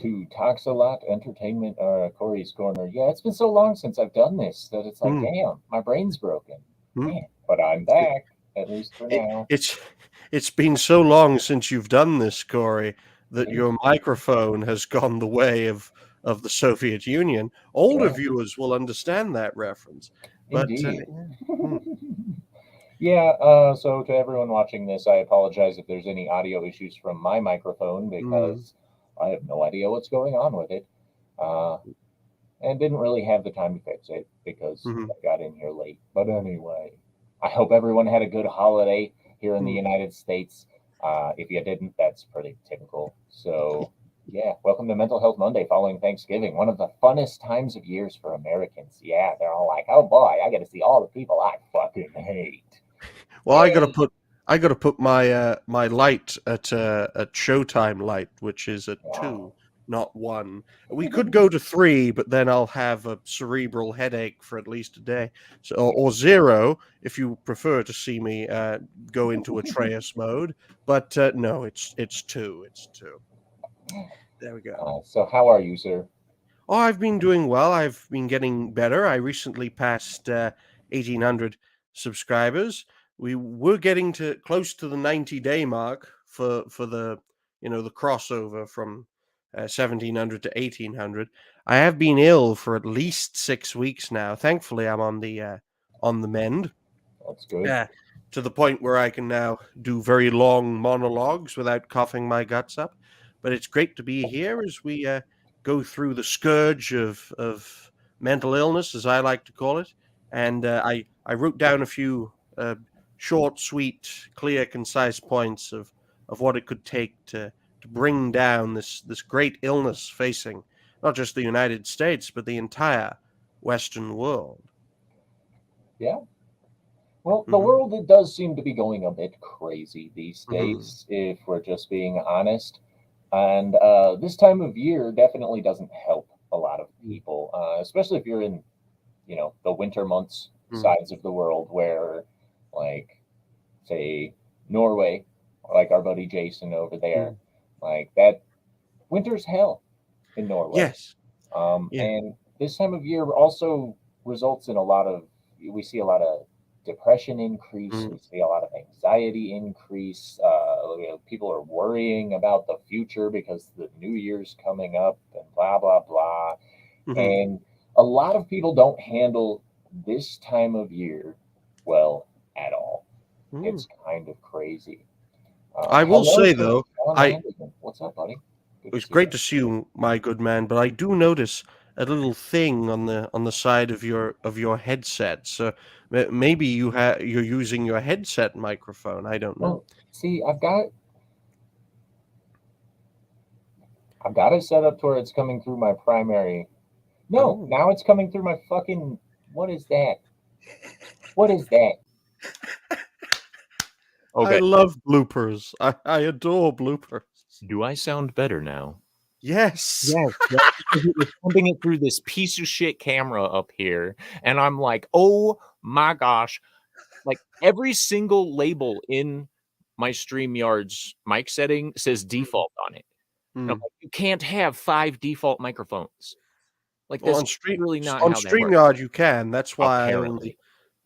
to Talks a Lot Entertainment, Corey's Corner. Yeah, it's been so long since I've done this that it's like, Mm, damn, my brain's broken. mm. Man, but I'm It, back, at least for it, now. it's been so long since you've done this, Corey, that Indeed. your microphone has gone the way of the Soviet Union. Older Yeah, viewers will understand that reference, but indeed. yeah. Mm, Yeah, so to everyone watching this, I apologize if there's any audio issues from my microphone mm, because I have no idea what's going on with it. Uh, and didn't really have the time to fix it because mm, I got in here late. But anyway, I hope everyone had a good holiday here in the mm. United States. If you didn't, that's pretty typical. So, yeah, welcome to Mental Health Monday following Thanksgiving, one of the funnest times of years for Americans. Yeah, they're all like, oh boy, I got to see all the people I fucking hate. Well, I gotta put my my light at Showtime light, which is at Wow. 2, not 1. We could go to 3, but then I'll have a cerebral headache for at least a day. So, or 0 if you prefer to see me go into Atreus mode. But no, it's 2. It's 2. There we go. So, how are you, sir? Oh, I've been doing well. I've been getting better. I recently passed 1,800 subscribers. We were getting to close to the 90-day mark for the the crossover from 1,700 to 1,800. I have been ill for at least 6 weeks now. Thankfully, I'm on the mend. That's good. Yeah, to the point where I can now do very long monologues without coughing my guts up. But it's great to be here as we go through the scourge of mental illness, as I like to call it. And I wrote down a few short, sweet, clear, concise points of what it could take to bring down this great illness facing not just the United States but the entire Western world. Yeah. Well, the Hmm. world it does seem to be going a bit crazy these Hmm. days, if we're just being honest. And this time of year definitely doesn't help a lot of people, especially if you're in, the winter months Hmm. sides of the world where, like, say, Norway, like our buddy Jason over there, Hmm. like that winter's hell in Norway. Yes. Yeah. And this time of year also results in we see a lot of depression increase, we Mm, see a lot of anxiety increase. People are worrying about the future because the new year's coming up and blah, blah, blah. mhm, And a lot of people don't handle this time of year well at all. mm. It's kind of crazy. I will Hello say to though, John I Anderson. What's up, buddy? Good to it's see you. great to see you, my good man, but I do notice a little thing on the side of your headset. So maybe you're using your headset microphone. I don't know. Well, see, I've got it set up to where it's coming through my primary. No, Oh, now it's coming through my fucking. What is that? What is that? I Okay. love bloopers. I adore bloopers. Do I sound better now? Yes. Yes, that's because it was pumping it through this piece of shit camera up here, and I'm like, "Oh my gosh." Like, every single label in my StreamYard's mic setting says Mm, default on it. And I'm mm. like, "You can't have 5 default microphones." Like, Well, that's really not on how that works. StreamYard you can. That's why Apparently.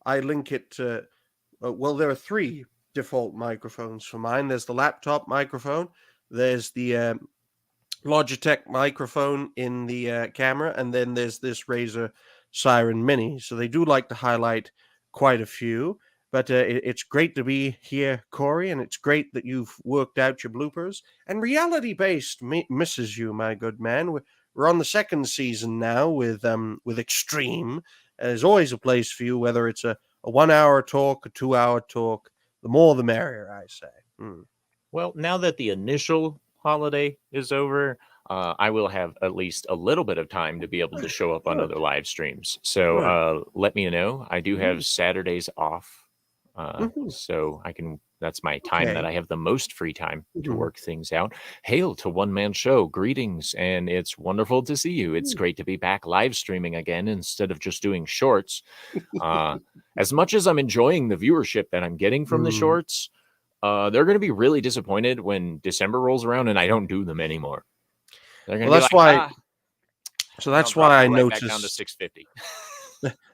I link it to. Well, there are 3 default microphones for mine. There's the laptop microphone. There's the Logitech microphone in the camera, and then there's this Razer Siren Mini. So they do like to highlight quite a few. But it's great to be here, Corey, and it's great that you've worked out your bloopers. And reality based misses you, my good man. We're on the 2nd season now with Extreme. There's always a place for you, whether it's a 1 hour talk, a 2 hour talk. The more, the merrier, I say. Mm. Well, now that the initial holiday is over, I will have at least a little bit of time to be able to show up on Good, other live streams. So good. let me know. I do Mm, have Saturdays off, mhm. so I can. That's my time that Okay. I have the most free time to Mhm. work things out. Hail to One Man Show! Greetings, and it's wonderful to see you. It's Mm. great to be back live streaming again instead of just doing shorts. Uh, as much as I'm enjoying the viewership that I'm getting from the Mm. shorts, they're going to be really disappointed when December rolls around and I don't do them anymore. They're going Well, to be that's like, why. ah, So and I'll that's drop why you I right back down to noticed. 650.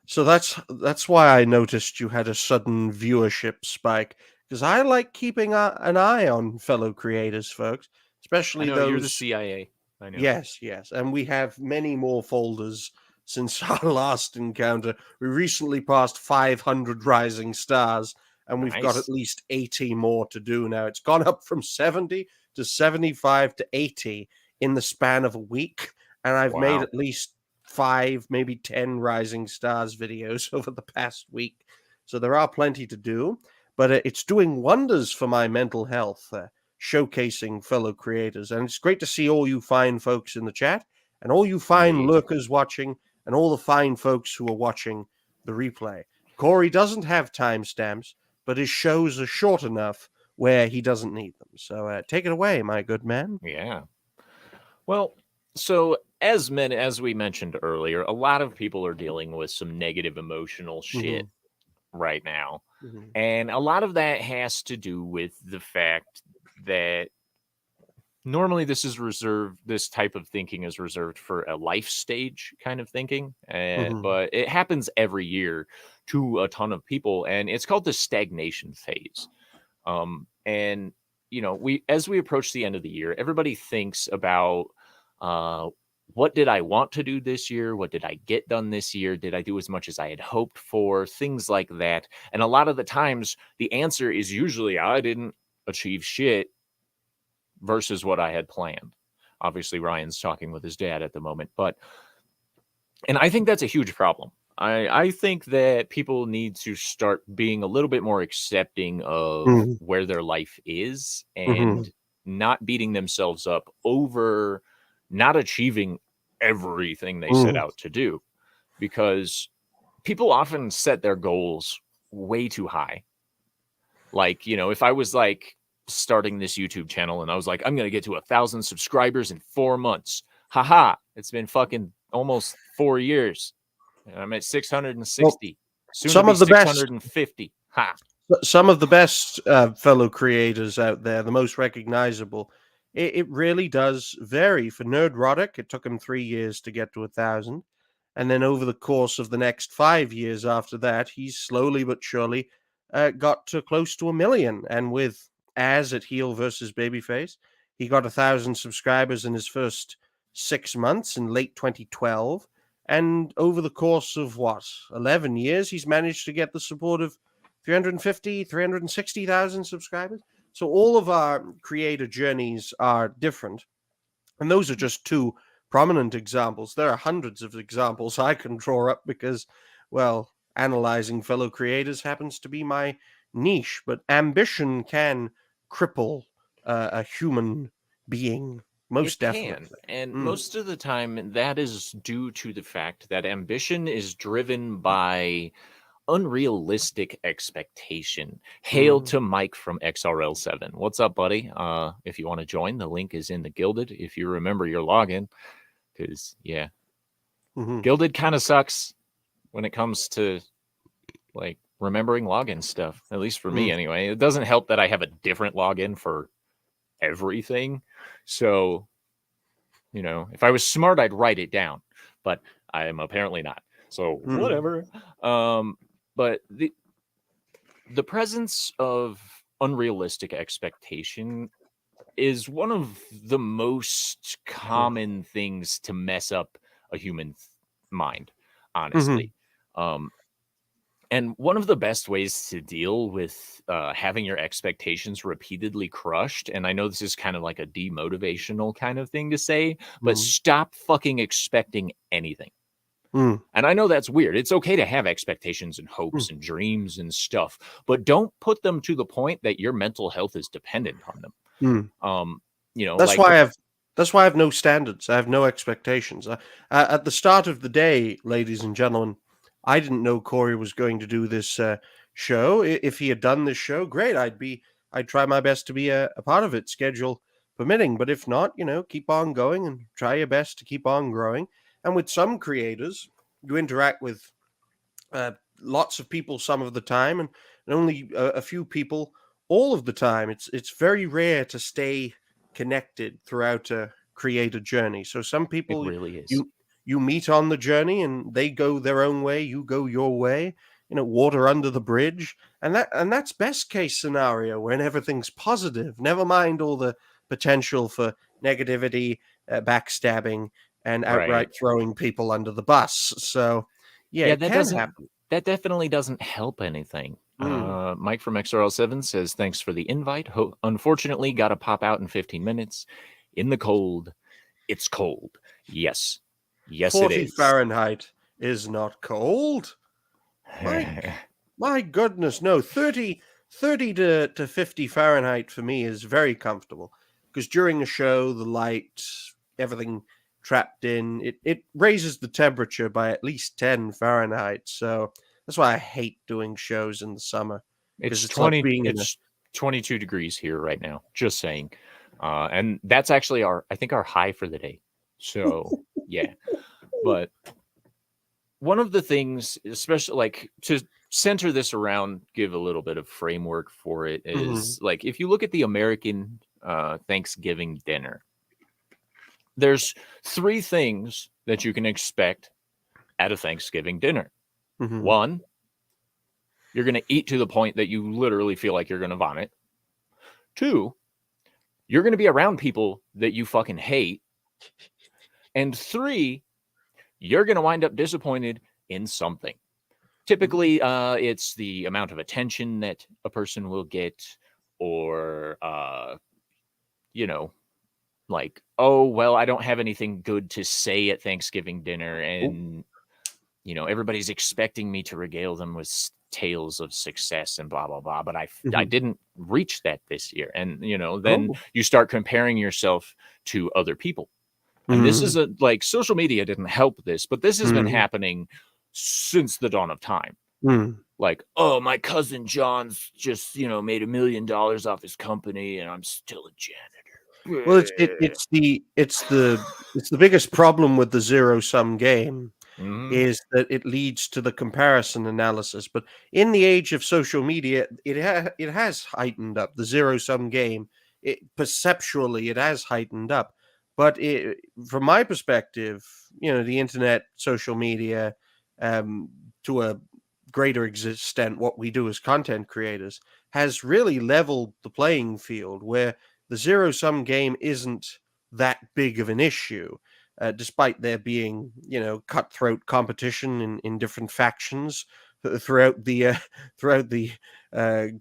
So that's why I noticed you had a sudden viewership spike, because I like keeping an eye on fellow creators, folks, I especially know you're the those. CIA. I know. Yes, yes, and we have many more folders since our last encounter. We recently passed 500 rising stars, and we've got at Nice. least 80 more to do now. It's gone up from 70 to 75 to 80 in the span of a week, and I've made Wow. at least 5, maybe 10 rising stars videos over the past week. So there are plenty to do, but it's doing wonders for my mental health. Showcasing fellow creators. And it's great to see all you fine folks in the chat and all you fine Indeed. lurkers watching and all the fine folks who are watching the replay. Cory doesn't have timestamps, but his shows are short enough where he doesn't need them. So take it away, my good man. Yeah. Well, so as we mentioned earlier, a lot of people are dealing with some negative emotional shit right now. Mm-hmm. And a lot of that has to do with the fact that normally this type of thinking is reserved for a life stage kind of thinking. But it happens every year to a ton of people, and it's called the stagnation phase. And as we approach the end of the year, everybody thinks about what did I want to do this year? What did I get done this year? Did I do as much as I had hoped for? Things like that. And a lot of the times the answer is usually I didn't achieve shit versus what I had planned. Obviously, Ryan's talking with his dad at the moment, and I think that's a huge problem. I think that people need to start being a little bit more accepting of where their life is and not beating themselves up over not achieving everything they set out to do, because people often set their goals way too high. Like, if I was like starting this YouTube channel and I was like, I'm going to get to 1,000 subscribers in 4 months. Haha. It's been fucking almost 4 years. And I'm at 660. Soon to Some be of the best 650. Ha. Some of the best fellow creators out there, the most recognizable, it really does vary. For Nerdrotic, it took him 3 years to get to 1,000. And then over the course of the next 5 years after that, he's slowly but surely got to close to 1 million. And with As at Heel versus Babyface, he got 1,000 subscribers in his first 6 months in late 2012. And over the course of 11 years, he's managed to get the support of 350, 360,000 subscribers. So all of our creator journeys are different. And those are just two prominent examples. There are hundreds of examples I can draw up because, well, analyzing fellow creators happens to be my niche. But ambition can cripple a human being, most definitely. And most of the time, that is due to the fact that ambition is driven by unrealistic expectation. Hail to Mike from XRL7. What's up, buddy? If you want to join, the link is in the Gilded. If you remember your login, because Gilded kind of sucks when it comes to like remembering login stuff. At least for me, anyway. It doesn't help that I have a different login for everything. So, if I was smart, I'd write it down, but I am apparently not. So whatever. But the presence of unrealistic expectation is one of the most common things to mess up a human mind, honestly. And one of the best ways to deal with having your expectations repeatedly crushed, and I know this is kind of like a demotivational kind of thing to say, but stop fucking expecting anything. And I know that's weird. It's okay to have expectations and hopes and dreams and stuff, but don't put them to the point that your mental health is dependent on them. That's why I have no standards. I have no expectations. At the start of the day, ladies and gentlemen, I didn't know Cory was going to do this show. If he had done this show, great. I'd try my best to be a part of it, schedule permitting. But if not, keep on going and try your best to keep on growing. And with some creators, you interact with lots of people some of the time, and only a few people all of the time. It's very rare to stay connected throughout a creator journey. So some It people really is. you meet on the journey and they go their own way, you go your way, water under the bridge. And that's best case scenario when everything's positive. Never mind all the potential for negativity, backstabbing, and outright Right. throwing people under the bus. So yeah, it that can happen. that definitely doesn't help anything. Mm. Mike from XRL7 says, thanks for the invite. Unfortunately, got to pop out in 15 minutes. In the cold. It's cold. Yes. Yes, it 40 is. Fahrenheit is not cold. My goodness, no. 30 to 50 Fahrenheit for me is very comfortable because during a show, the light, everything trapped in, it raises the temperature by at least 10 Fahrenheit. So that's why I hate doing shows in the summer, because it's like being in a... It's 22 degrees here right now. Just saying. And that's actually I think our high for the day. So yeah. But one of the things, especially like to center this around, give a little bit of framework for it, is like if you look at the American Thanksgiving dinner, there's 3 things that you can expect at a Thanksgiving dinner. Mhm. 1, you're going to eat to the point that you literally feel like you're going to vomit. 2, you're going to be around people that you fucking hate. And 3, you're going to wind up disappointed in something. Typically, it's the amount of attention that a person will get, or, like, oh, well, I don't have anything good to say at Thanksgiving dinner. And, everybody's expecting me to regale them with tales of success and blah, blah, blah. But I didn't reach that this year. And, then you start comparing yourself to other people. And this is like social media didn't help this, but this has been happening since the dawn of time. Like, oh, my cousin John's just, made $1 million off his company and I'm still a janitor. Well, it's the biggest problem with the zero sum game is that it leads to the comparison analysis. But in the age of social media, it has heightened up the zero sum game. Perceptually, it has heightened up. But from my perspective, the internet, social media, to a greater extent, what we do as content creators has really leveled the playing field, where the zero sum game isn't that big of an issue. Despite there being, cutthroat competition in different factions throughout the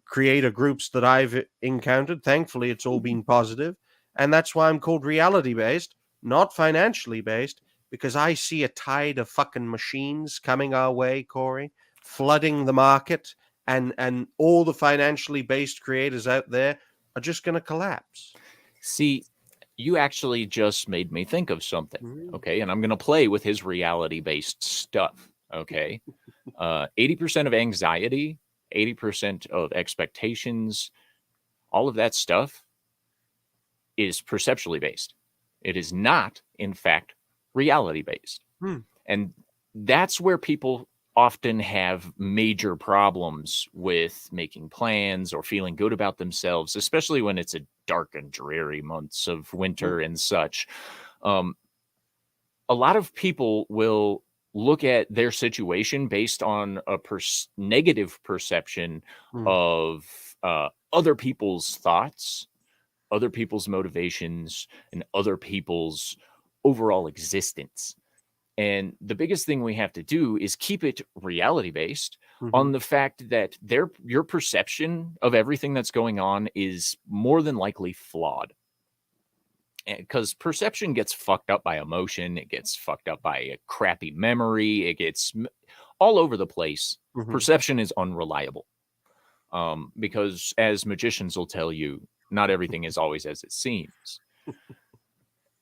creator groups that I've encountered. Thankfully, it's all been positive, and that's why I'm called reality based, not financially based, because I see a tide of fucking machines coming our way, Cory, flooding the market, and all the financially based creators out there are just going to collapse. See, you actually just made me think of something, okay? And I'm going to play with his reality-based stuff, okay? 80% of anxiety, 80% of expectations, all of that stuff is perceptually based. It is not, in fact, reality-based. And that's where people often have major problems with making plans or feeling good about themselves, especially when it's a dark and dreary months of winter and such. A lot of people will look at their situation based on a negative perception of other people's thoughts, other people's motivations, and other people's overall existence. And the biggest thing we have to do is keep it reality based on the fact that your perception of everything that's going on is more than likely flawed. Because perception gets fucked up by emotion, it gets fucked up by a crappy memory, it gets all over the place. Perception is unreliable. Because as magicians will tell you, not everything is always as it seems.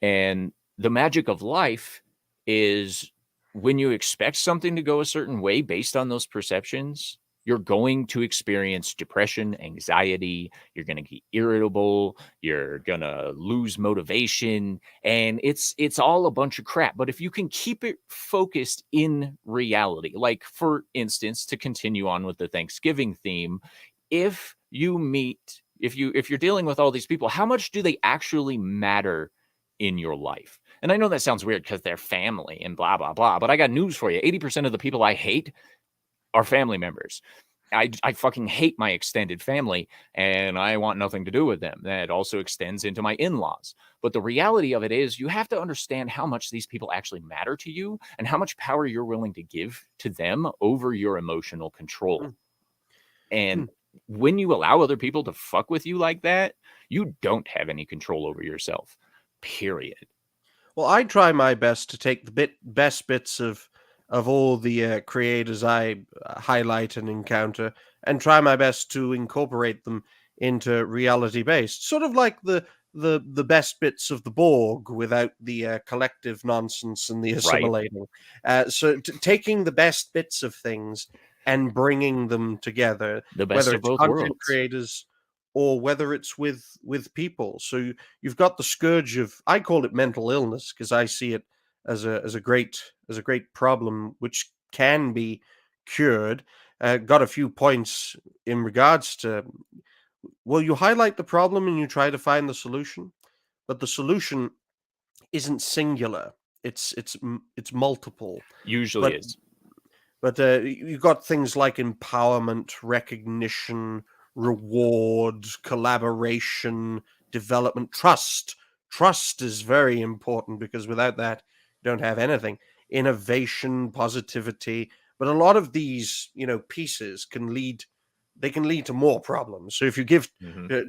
And the magic of life is when you expect something to go a certain way based on those perceptions, you're going to experience depression, anxiety, you're going to get irritable, you're going to lose motivation, and it's all a bunch of crap. But if you can keep it focused in reality, like for instance, to continue on with the Thanksgiving theme, if you're dealing with all these people, how much do they actually matter in your life. And I know that sounds weird because they're family and blah, blah, blah. But I got news for you. 80% of the people I hate are family members. I fucking hate my extended family and I want nothing to do with them. That also extends into my in-laws. But the reality of it is you have to understand how much these people actually matter to you and how much power you're willing to give to them over your emotional control. And when you allow other people to fuck with you like that, you don't have any control over yourself. Period. Well, I try my best to take the best bits of all the creators I highlight and encounter, and try my best to incorporate them into reality based, sort of like the best bits of the Borg without the collective nonsense and the assimilating. So taking the best bits of things and bringing them together, The best whether of it's both content worlds. creators or whether it's with people. So you've got the scourge of, I call it mental illness because I see it as a great problem which can be cured. Got a few points in regards to, well, you highlight the problem and you try to find the solution, but the solution isn't singular. It's multiple. Usually But is. you've got things like empowerment, recognition, reward, collaboration, development, trust. Trust is very important because without that, you don't have anything. Innovation, positivity. But a lot of these, pieces can lead to more problems. So if you give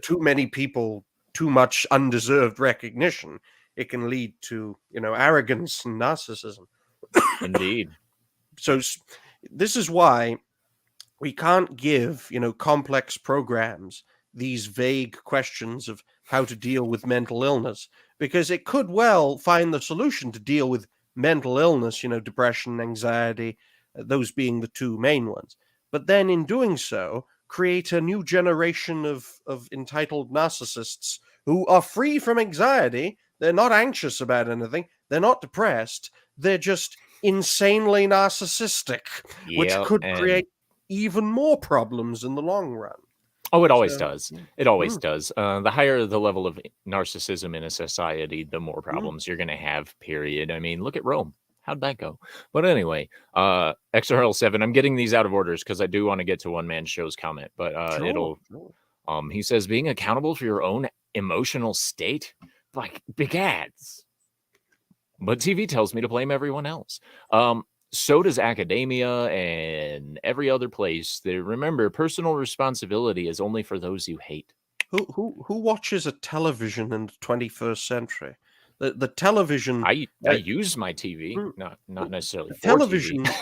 too many people too much undeserved recognition, it can lead to, arrogance and narcissism. Indeed. So this is why we can't give, complex programs these vague questions of how to deal with mental illness, because it could well find the solution to deal with mental illness, depression, anxiety, those being the two main ones. But then in doing so, create a new generation of entitled narcissists who are free from anxiety. They're not anxious about anything. They're not depressed. They're just insanely narcissistic, which could create even more problems in the long run. Oh, it always does. It always does. The higher the level of narcissism in a society, the more problems you're going to have, period. I mean, look at Rome. How'd that go? But anyway, XRL7, I'm getting these out of orders because I do want to get to One Man Show's comment, but he says, being accountable for your own emotional state, like big ads. But TV tells me to blame everyone else. So does academia and every other place. Remember, personal responsibility is only for those you hate. Who watches a television in the 21st century? The television. I use my TV, not necessarily for television. TV.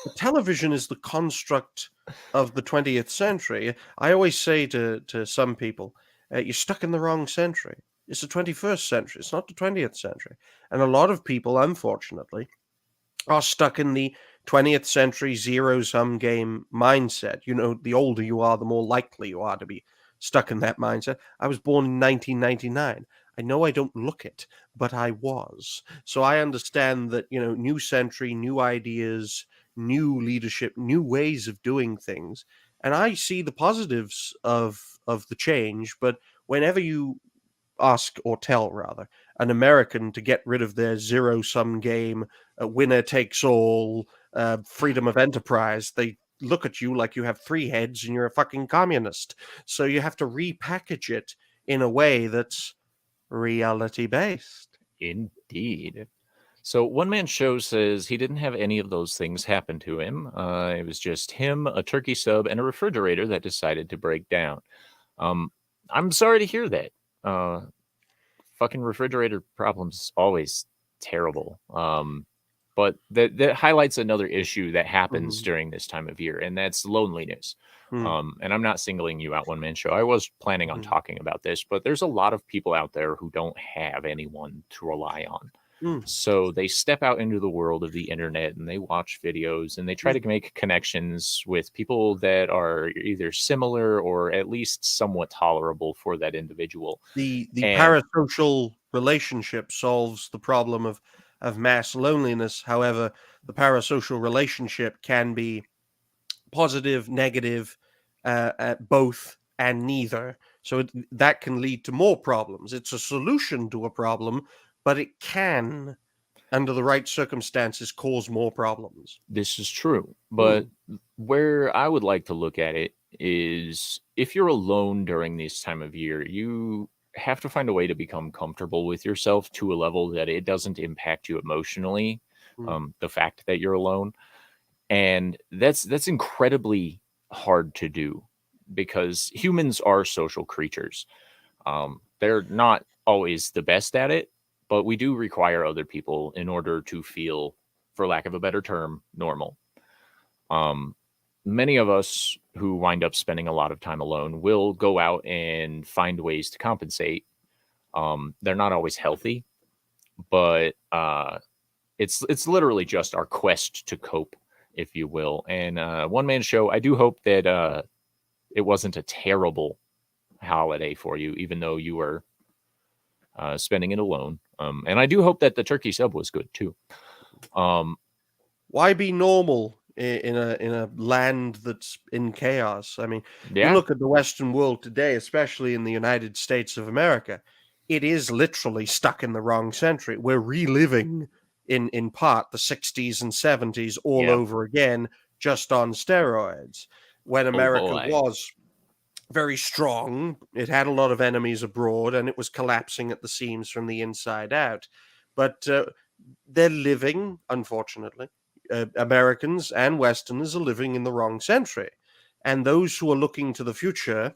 The television is the construct of the 20th century. I always say to some people, you're stuck in the wrong century. It's the 21st century. It's not the 20th century. And a lot of people, unfortunately, are stuck in the 20th century zero-sum game mindset. The older you are, the more likely you are to be stuck in that mindset. I was born in 1999. I know I don't look it, but I was. So I understand that, new century, new ideas, new leadership, new ways of doing things. And I see the positives of the change, but whenever you ask, or tell rather, an American to get rid of their zero-sum game, winner takes all, freedom of enterprise, they look at you like you have three heads and you're a fucking communist. So you have to repackage it in a way that's reality-based. Indeed. So One Man Show says he didn't have any of those things happen to him. It was just him, a turkey sub, and a refrigerator that decided to break down. I'm sorry to hear that. Fucking refrigerator problems always terrible. But that highlights another issue that happens during this time of year, and that's loneliness. And I'm not singling you out, One Man Show. I was planning on talking about this, but there's a lot of people out there who don't have anyone to rely on. So they step out into the world of the internet and they watch videos and they try to make connections with people that are either similar or at least somewhat tolerable for that individual. The parasocial relationship solves the problem of mass loneliness. However, the parasocial relationship can be positive, negative, both and neither. So that can lead to more problems. It's a solution to a problem, but it can, under the right circumstances, cause more problems. This is true. But where I would like to look at it is if you're alone during this time of year, you have to find a way to become comfortable with yourself to a level that it doesn't impact you emotionally. The fact that you're alone. And that's incredibly hard to do because humans are social creatures. They're not always the best at it, but we do require other people in order to feel, for lack of a better term, normal. Many of us who wind up spending a lot of time alone will go out and find ways to compensate. They're not always healthy, but it's literally just our quest to cope, if you will. And one man show, I do hope that it wasn't a terrible holiday for you, even though you were spending it alone. And I do hope that the turkey sub was good too. Why be normal in a land that's in chaos? I mean, Yeah. you look at the Western world today, especially in the United States of America, it is literally stuck in the wrong century. We're reliving in part the 60s and 70s all over again, just on steroids. When America was very strong, it had a lot of enemies abroad, and it was collapsing at the seams from the inside out. But they're living, unfortunately, Americans and Westerners are living in the wrong century. And those who are looking to the future,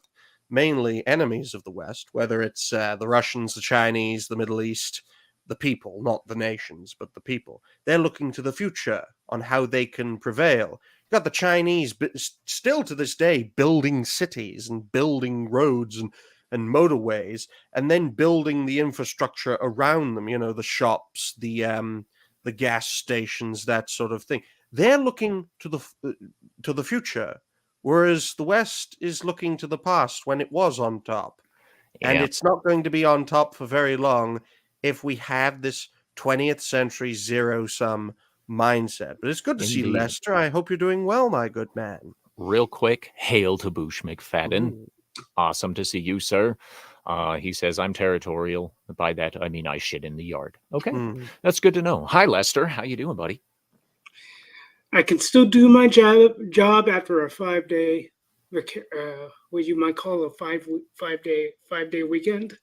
mainly enemies of the West, whether it's the Russians, the Chinese, the Middle East, the people, not the nations, but the people, they're looking to the future on how they can prevail. You've got the Chinese still to this day building cities and building roads and motorways, and then building the infrastructure around them, the shops, the gas stations, that sort of thing. They're looking to the future, whereas the West is looking to the past when it was on top. And it's not going to be on top for very long if we have this 20th century zero-sum mindset. But it's good to see Lester. I hope you're doing well, my good man. Real quick, hail to Boosh McFadden. Awesome to see you, sir. He says, I'm territorial. By that, I mean I shit in the yard. Okay, that's good to know. Hi, Lester. How you doing, buddy? I can still do my job after a 5-day, what you might call a five-day weekend.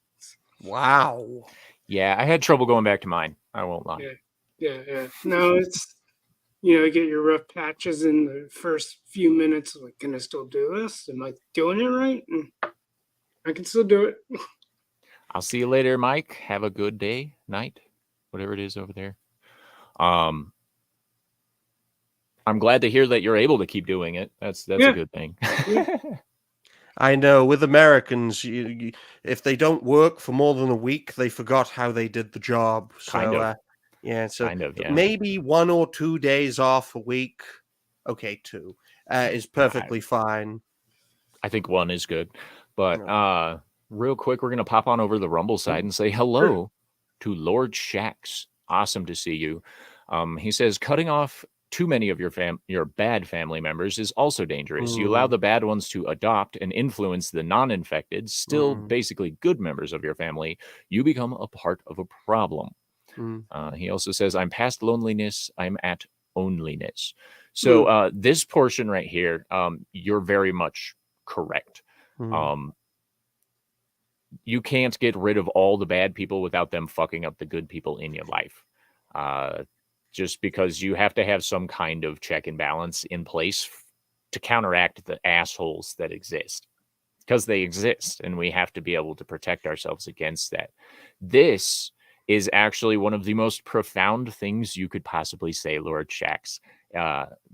Wow. Yeah, I had trouble going back to mine. I won't lie. Yeah. No, it's, you get your rough patches in the first few minutes. Like, can I still do this? Am I doing it right? And I can still do it. I'll see you later, Mike. Have a good day, night, whatever it is over there. I'm glad to hear that you're able to keep doing it. That's a good thing. I know with Americans, if they don't work for more than a week, they forgot how they did the job. So, maybe 1 or 2 days off a week. Okay, 2 is perfectly fine. I think 1 is good. But real quick, we're going to pop on over to the Rumble side and say hello to Lord Shax. Awesome to see you. He says, cutting off too many of your bad family members is also dangerous. You allow the bad ones to adopt and influence the non-infected, still basically good members of your family. You become a part of a problem. He also says, I'm past loneliness. I'm at onlyness. So this portion right here, you're very much correct. You can't get rid of all the bad people without them fucking up the good people in your life. Just because you have to have some kind of check and balance in place to counteract the assholes that exist, because they exist and we have to be able to protect ourselves against that. This is actually one of the most profound things you could possibly say, Lord Shax.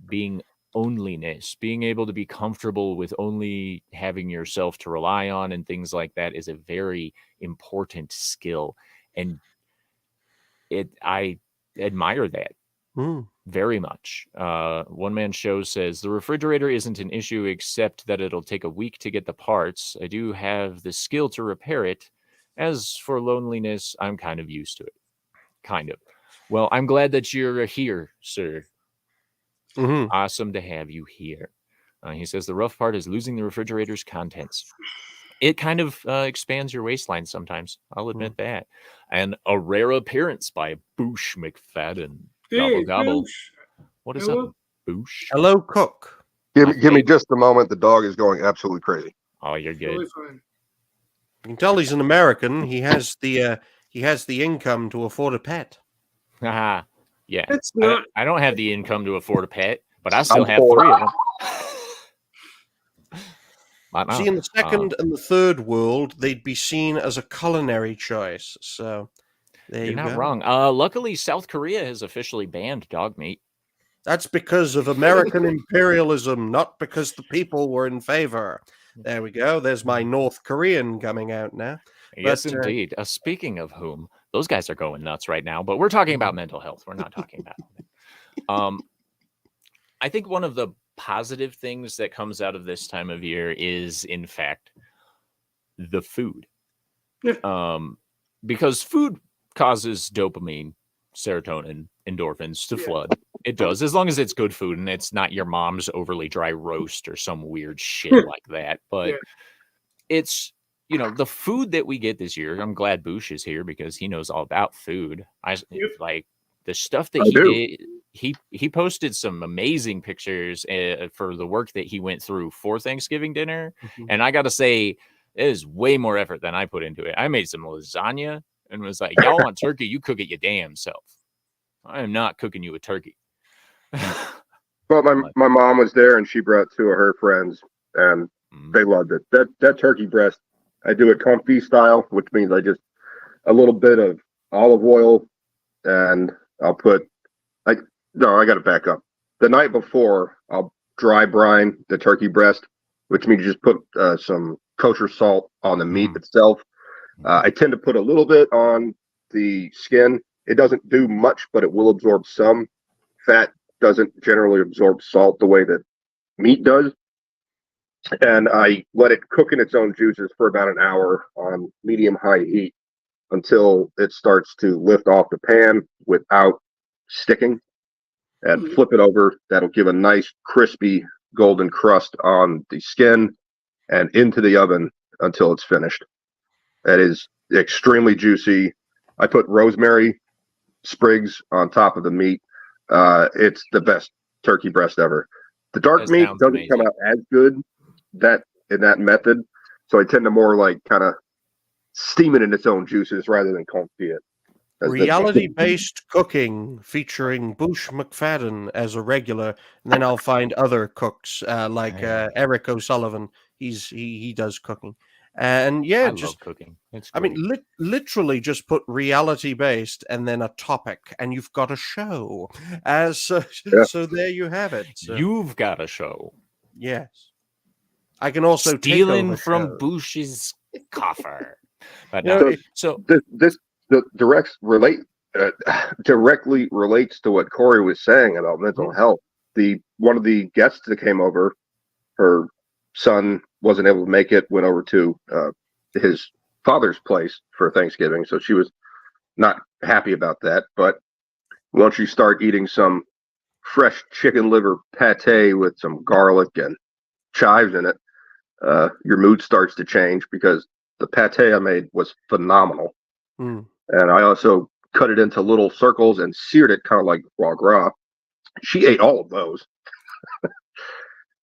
Being onlyness, being able to be comfortable with only having yourself to rely on and things like that is a very important skill. And I admire that very much. One Man Show says, the refrigerator isn't an issue except that it'll take a week to get the parts. I do have the skill to repair it. As for loneliness, I'm kind of used to it. Kind of. Well, I'm glad that you're here, sir. Awesome to have you here. He says the rough part is losing the refrigerator's contents. it kind of expands your waistline sometimes. I'll Hmm. admit that. And a rare appearance by Boosh McFadden. Hey, Gobble gobble. Boosh. What is Hello? up, Boosh? Hello, Cook. Give me just a moment. The dog is going absolutely crazy. Oh, you're good. Totally fine. You can tell he's an American. He has the income to afford a pet. Haha. Yeah. That's not. I don't have the income to afford a pet, but I still I'm have poor. 3 of them. See, in the second and the third world, they'd be seen as a culinary choice. So there you're you not go. wrong. Luckily, South Korea has officially banned dog meat. That's because of American imperialism, not because the people were in favor. There we go. There's my North Korean coming out now. Yes, But, indeed. Speaking of whom, those guys are going nuts right now. But we're talking about mental health. We're not talking about. I think one of the positive things that comes out of this time of year is, in fact, the food. Yeah. Because food causes dopamine, serotonin, endorphins to flood. It does, as long as it's good food and it's not your mom's overly dry roast or some weird shit like that. But it's, the food that we get this year. I'm glad Boosh is here because he knows all about food. Like the stuff that he did. He posted some amazing pictures for the work that he went through for Thanksgiving dinner. Mhm. And I got to say, it is way more effort than I put into it. I made some lasagna and was like, y'all want turkey? You cook it your damn self. I am not cooking you a turkey. But my mom was there and she brought 2 of her friends and they loved it. That turkey breast, I do it confit style, which means I just a little bit of olive oil and I'll put I got to back up. The night before, I'll dry brine the turkey breast, which means you just put some kosher salt on the meat itself. I tend to put a little bit on the skin. It doesn't do much, but it will absorb some. Fat doesn't generally absorb salt the way that meat does. And I let it cook in its own juices for about an hour on medium-high heat until it starts to lift off the pan without sticking. And flip it over. That'll give a nice crispy golden crust on the skin and into the oven until it's finished. That is extremely juicy. I put rosemary sprigs on top of the meat. It's the best turkey breast ever. The dark meat doesn't come out as good in that method, so I tend to more like kind of steam it in its own juices rather than confit it. Reality-based cooking featuring Boosh McFadden as a regular, and then I'll find other cooks like Eric O'Sullivan. He does cooking, and I love cooking. It's great. I mean, literally just put reality-based and then a topic, and you've got a show. So there you have it. You've got a show. Yes, I can also stealing take from Boosh's coffer. But this directly relates to what Cory was saying about mental health. One of the guests that came over, her son wasn't able to make it, went over to his father's place for Thanksgiving, so she was not happy about that. But once you start eating some fresh chicken liver pate with some garlic and chives in it, your mood starts to change because the pate I made was phenomenal. And I also cut it into little circles and seared it kind of like foie gras. She ate all of those.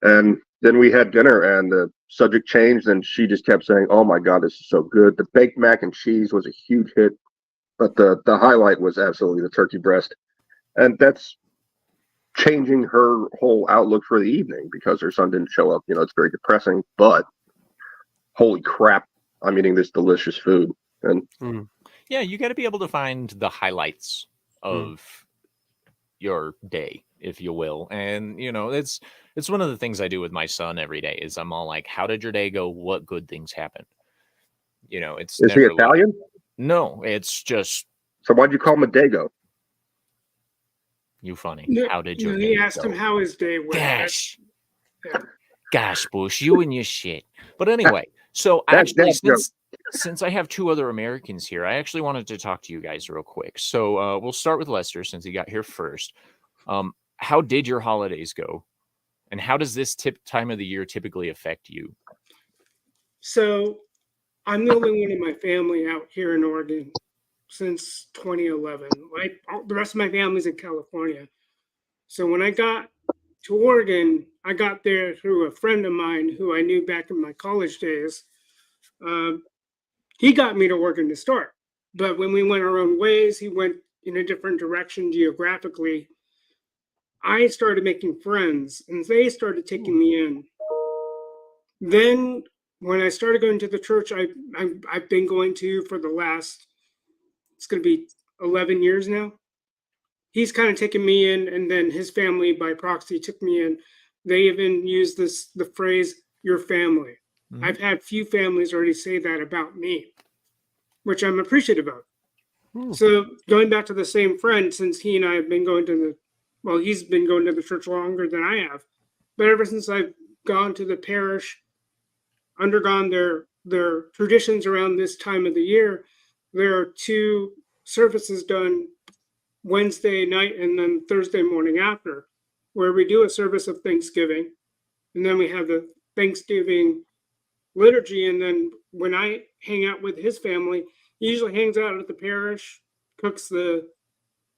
And then we had dinner and the subject changed and she just kept saying, oh my God, this is so good. The baked mac and cheese was a huge hit, but the highlight was absolutely the turkey breast. And that's changing her whole outlook for the evening because her son didn't show up. It's very depressing, but holy crap, I'm eating this delicious food. And yeah, you got to be able to find the highlights of your day, if you will. And it's one of the things I do with my son every day is I'm all like, how did your day go? What good things happened? It's is he Italian? No, it's just. So why'd you call him a Dago? You funny. No, how did your no, day he asked go? him how his day went. Gosh, Bush, you and your shit. But anyway, so actually, since I have 2 other Americans here, I actually wanted to talk to you guys real quick. So we'll start with Lester since he got here first. How did your holidays go? And how does this time of the year typically affect you? So I'm the only one in my family out here in Oregon since 2011. Like the rest of my family's in California. So when I got to Oregon, I got there through a friend of mine who I knew back in my college days. He got me to Oregon to start. But when we went our own ways, he went in a different direction geographically. I started making friends and they started taking me in. Then when I started going to the church I've been going to for the last, it's going to be 11 years now. He's kind of taken me in, and then his family by proxy took me in. They even use the phrase "your family." Mm-hmm. I've had few families already say that about me, which I'm appreciative of. So going back to the same friend, since he and I have been going to he's been going to the church longer than I have, but ever since I've gone to the parish, undergone their traditions around this time of the year, there are 2 services done Wednesday night and then Thursday morning after, where we do a service of Thanksgiving, and then we have the Thanksgiving liturgy. And then when I hang out with his family, he usually hangs out at the parish, cooks the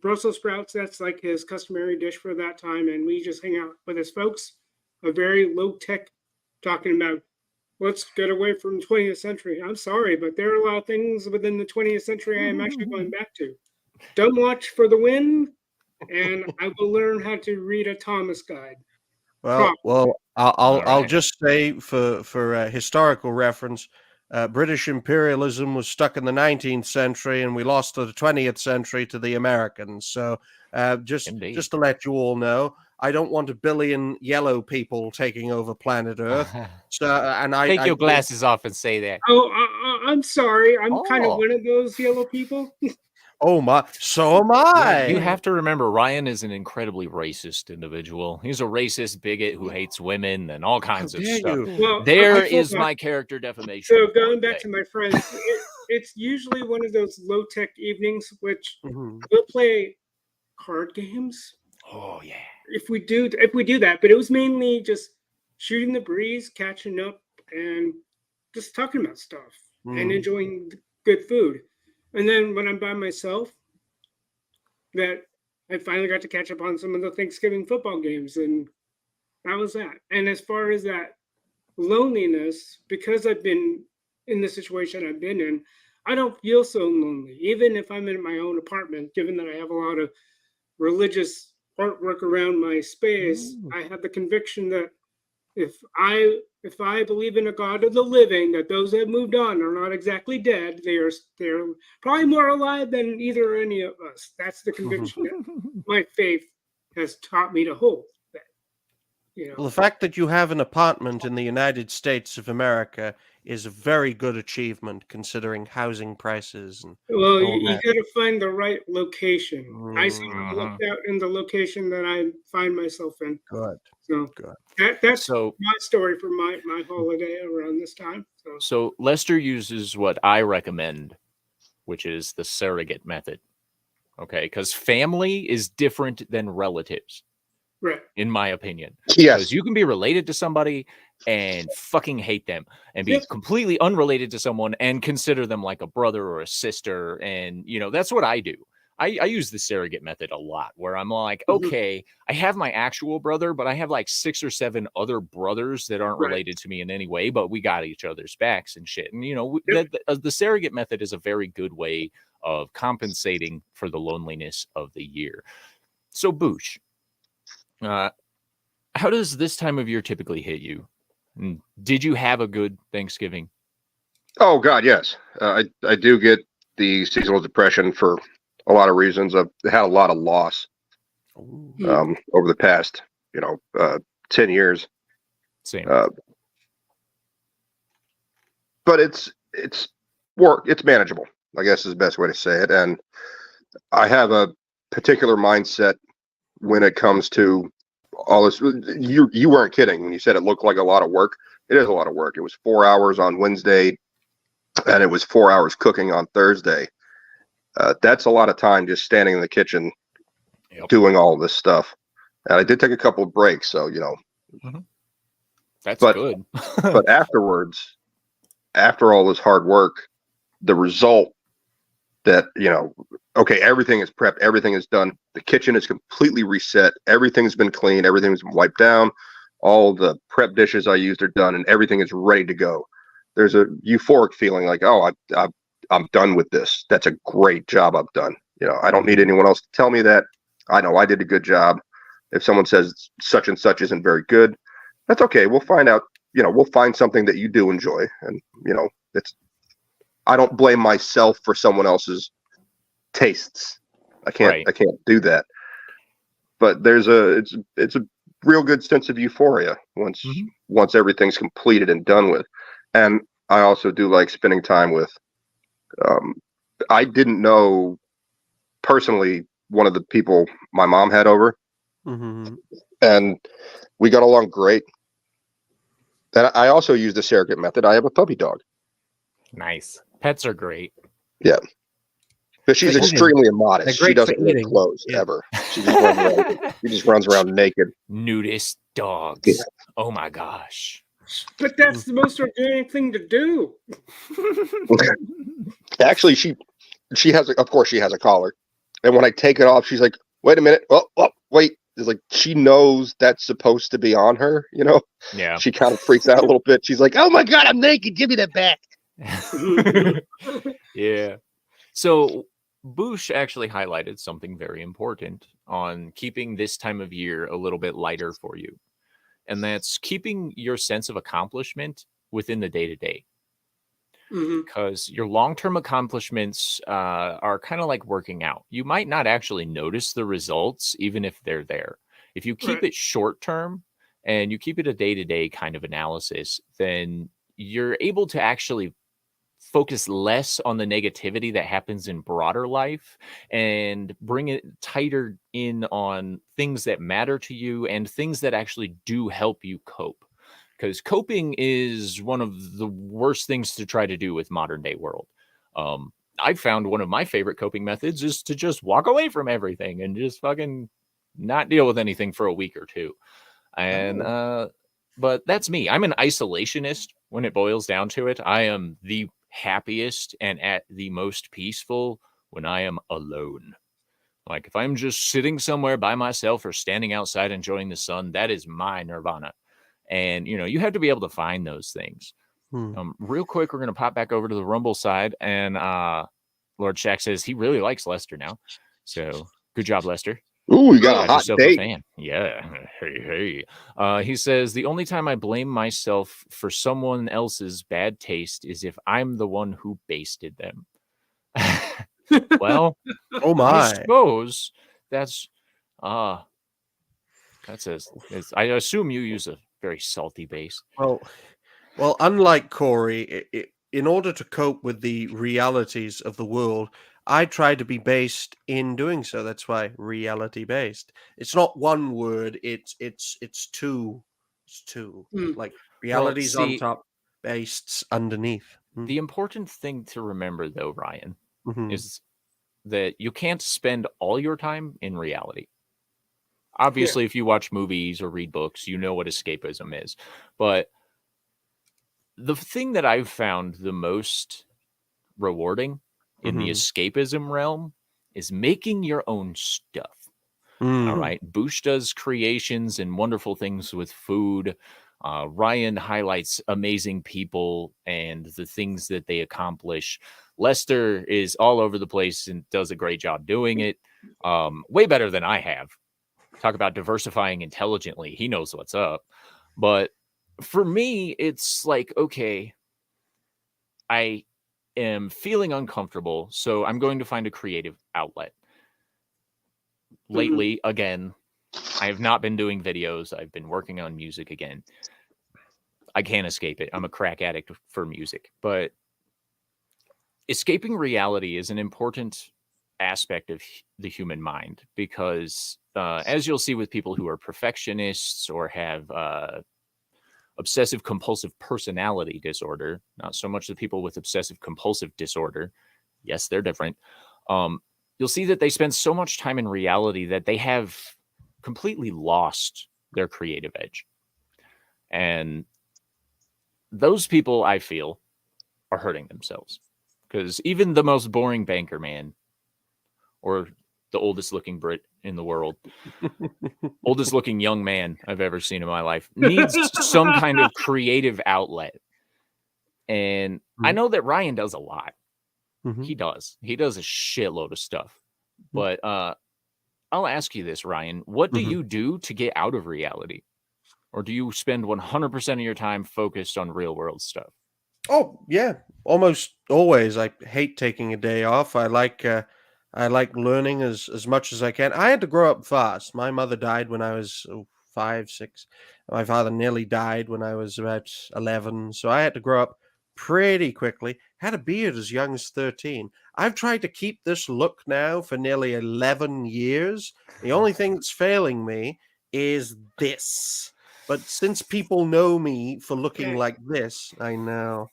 Brussels sprouts. That's like his customary dish for that time. And we just hang out with his folks, a very low tech, talking about let's get away from the 20th century. I'm sorry, but there are a lot of things within the 20th century I am actually going back to. Dumb Watch for the win, and I will learn how to read a Thomas guide. Well, I'll just say for historical reference, British imperialism was stuck in the 19th century, and we lost to the 20th century to the Americans. So just to let you all know, I don't want 1 billion yellow people taking over planet Earth. So, and take your glasses off and say that. Oh, I'm sorry. I'm kind of one of those yellow people. Oh my! So am I. Yeah, you have to remember, Ryan is an incredibly racist individual. He's a racist bigot who hates women and all kinds of stuff. Well, there is my character defamation. So going back to my friends, it's usually one of those low tech evenings, which we'll play card games. Oh yeah. If we do that, but it was mainly just shooting the breeze, catching up, and just talking about stuff and enjoying good food. And then when I'm by myself, that I finally got to catch up on some of the Thanksgiving football games, and that was that. And as far as that loneliness, because I've been in the situation I've been in, I don't feel so lonely, even if I'm in my own apartment, given that I have a lot of religious artwork around my space. I have the conviction that if I believe in a God of the living, that those that have moved on are not exactly dead. They're probably more alive than either or any of us. That's the conviction that my faith has taught me to hold. Well, the fact that you have an apartment in the United States of America is a very good achievement, considering housing prices. Well, you got to find the right location. I looked out in the location that I find myself in. Good. So good. That's my story for my holiday around this time. So Lester uses what I recommend, which is the surrogate method. Okay, because family is different than relatives. Right. In my opinion. Yes. Because you can be related to somebody and fucking hate them and be completely unrelated to someone and consider them like a brother or a sister. And, that's what I do. I use the surrogate method a lot where I'm like, okay, I have my actual brother, but I have like 6 or 7 other brothers that aren't related to me in any way, but we got each other's backs and shit. And, the surrogate method is a very good way of compensating for the loneliness of the year. So, Booch, how does this time of year typically hit you? And did you have a good Thanksgiving? Oh God, yes. I do get the seasonal depression for a lot of reasons. I've had a lot of loss over the past, 10 years. Same. But it's work. It's manageable, I guess is the best way to say it. And I have a particular mindset when it comes to all this. You weren't kidding when you said it looked like a lot of work. It is a lot of work. It was 4 hours on Wednesday, and it was 4 hours cooking on Thursday. That's a lot of time just standing in the kitchen doing all this stuff. And I did take a couple of breaks, so that's good. But afterwards, after all this hard work, the result that, okay, everything is prepped, everything is done. The kitchen is completely reset. Everything's been cleaned. Everything's been wiped down. All the prep dishes I used are done and everything is ready to go. There's a euphoric feeling like, oh, I'm done with this. That's a great job I've done. I don't need anyone else to tell me that. I know I did a good job. If someone says such and such isn't very good, that's okay. We'll find out, we'll find something that you do enjoy. And, I don't blame myself for someone else's tastes. I can't do that. But it's a real good sense of euphoria once everything's completed and done with. And I also do like spending time with, I didn't know personally one of the people my mom had over, and we got along great. And I also use the surrogate method. I have a puppy dog. Nice. Pets are great. Yeah. But she's extremely immodest. She doesn't wear clothes ever. She just runs around naked. Nudist dogs. Yeah. Oh my gosh. But that's the most organic thing to do. Actually, she has, of course, she has a collar. And when I take it off, she's like, wait a minute. Oh, wait. It's like she knows that's supposed to be on her, Yeah. She kind of freaks out a little bit. She's like, oh my God, I'm naked. Give me that back. Yeah. So Bush actually highlighted something very important on keeping this time of year a little bit lighter for you. And that's keeping your sense of accomplishment within the day-to-day. Because your long-term accomplishments are kind of like working out. You might not actually notice the results, even if they're there. If you keep it short-term and you keep it a day-to-day kind of analysis, then you're able to actually focus less on the negativity that happens in broader life and bring it tighter in on things that matter to you and things that actually do help you cope. Because coping is one of the worst things to try to do with modern day world. I found one of my favorite coping methods is to just walk away from everything and just fucking not deal with anything for a week or two. And but that's me. I'm an isolationist when it boils down to it. I am the happiest and at the most peaceful when I am alone. Like if I'm just sitting somewhere by myself or standing outside enjoying the sun, that is my nirvana. And, you have to be able to find those things. Real quick, we're going to pop back over to the Rumble side. And Lord Shaq says he really likes Lester now. So good job, Lester. Ooh, you got a hot date. Fan. Yeah. Hey. He says, the only time I blame myself for someone else's bad taste is if I'm the one who basted them. Well, oh my. I suppose that's I assume you use a very salty base. Well, unlike Cory, in order to cope with the realities of the world, I try to be based in doing so. That's why reality based. It's not one word. It's two. It's two. Like realities on top, based underneath. The important thing to remember, though, Ryan, is that you can't spend all your time in reality. Obviously, if you watch movies or read books, you know what escapism is. But the thing that I've found the most rewarding in the escapism realm is making your own stuff. All right. Bush does creations and wonderful things with food. Ryan highlights amazing people and the things that they accomplish. Lester is all over the place and does a great job doing it. Way better than I have. Talk about diversifying intelligently. He knows what's up. But for me, it's like, okay, I am feeling uncomfortable, so I'm going to find a creative outlet. Lately, again, I have not been doing videos. I've been working on music again. I can't escape it. I'm a crack addict for music. But escaping reality is an important aspect of the human mind because as you'll see with people who are perfectionists or have obsessive compulsive personality disorder, not so much the people with obsessive compulsive disorder. Yes, they're different. You'll see that they spend so much time in reality that they have completely lost their creative edge. And those people, I feel, are hurting themselves. Because even the most boring banker man, or the oldest looking Brit in the world, oldest looking young man I've ever seen in my life, needs some kind of creative outlet. And I know that Ryan does a lot. Mhm. He does a shitload of stuff. But I'll ask you this, Ryan. What do you do to get out of reality? Or do you spend 100% of your time focused on real world stuff? Oh yeah, almost always. I hate taking a day off. I like learning as much as I can. I had to grow up fast. My mother died when I was 5, 6. My father nearly died when I was about 11. So I had to grow up pretty quickly. Had a beard as young as 13. I've tried to keep this look now for nearly 11 years. The only thing that's failing me is this. But since people know me for looking like this, I know.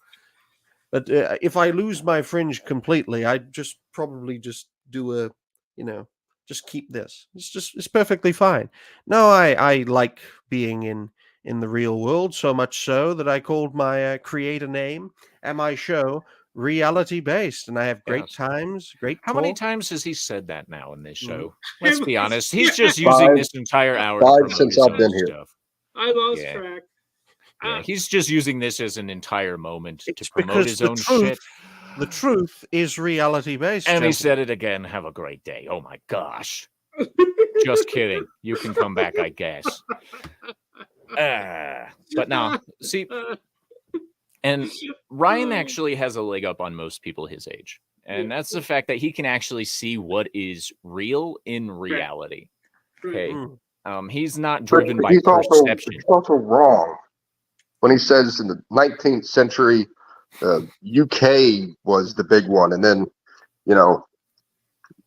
But if I lose my fringe completely, I'd just probably just do a, just keep this. It's perfectly fine. No, I like being in the real world so much so that I called my creator name and my show reality based, and I have great Yes. times, great How talk. many times has he said that now in this Mhm. show? Let's be honest. He's just using this entire hour to Five promote since his I've own been here. stuff. I lost Yeah. track. Yeah, he's just using this as an entire moment to It's promote because his the own truth, shit. the truth is reality based. And he said it again. Have a great day. Oh my gosh. Just kidding. You can come back, I guess. But now, see, and Ryan actually has a leg up on most people his age. And that's the fact that he can actually see what is real in reality. Okay. He's not driven by perception. He's also wrong when he says in the 19th century, UK was the big one, and then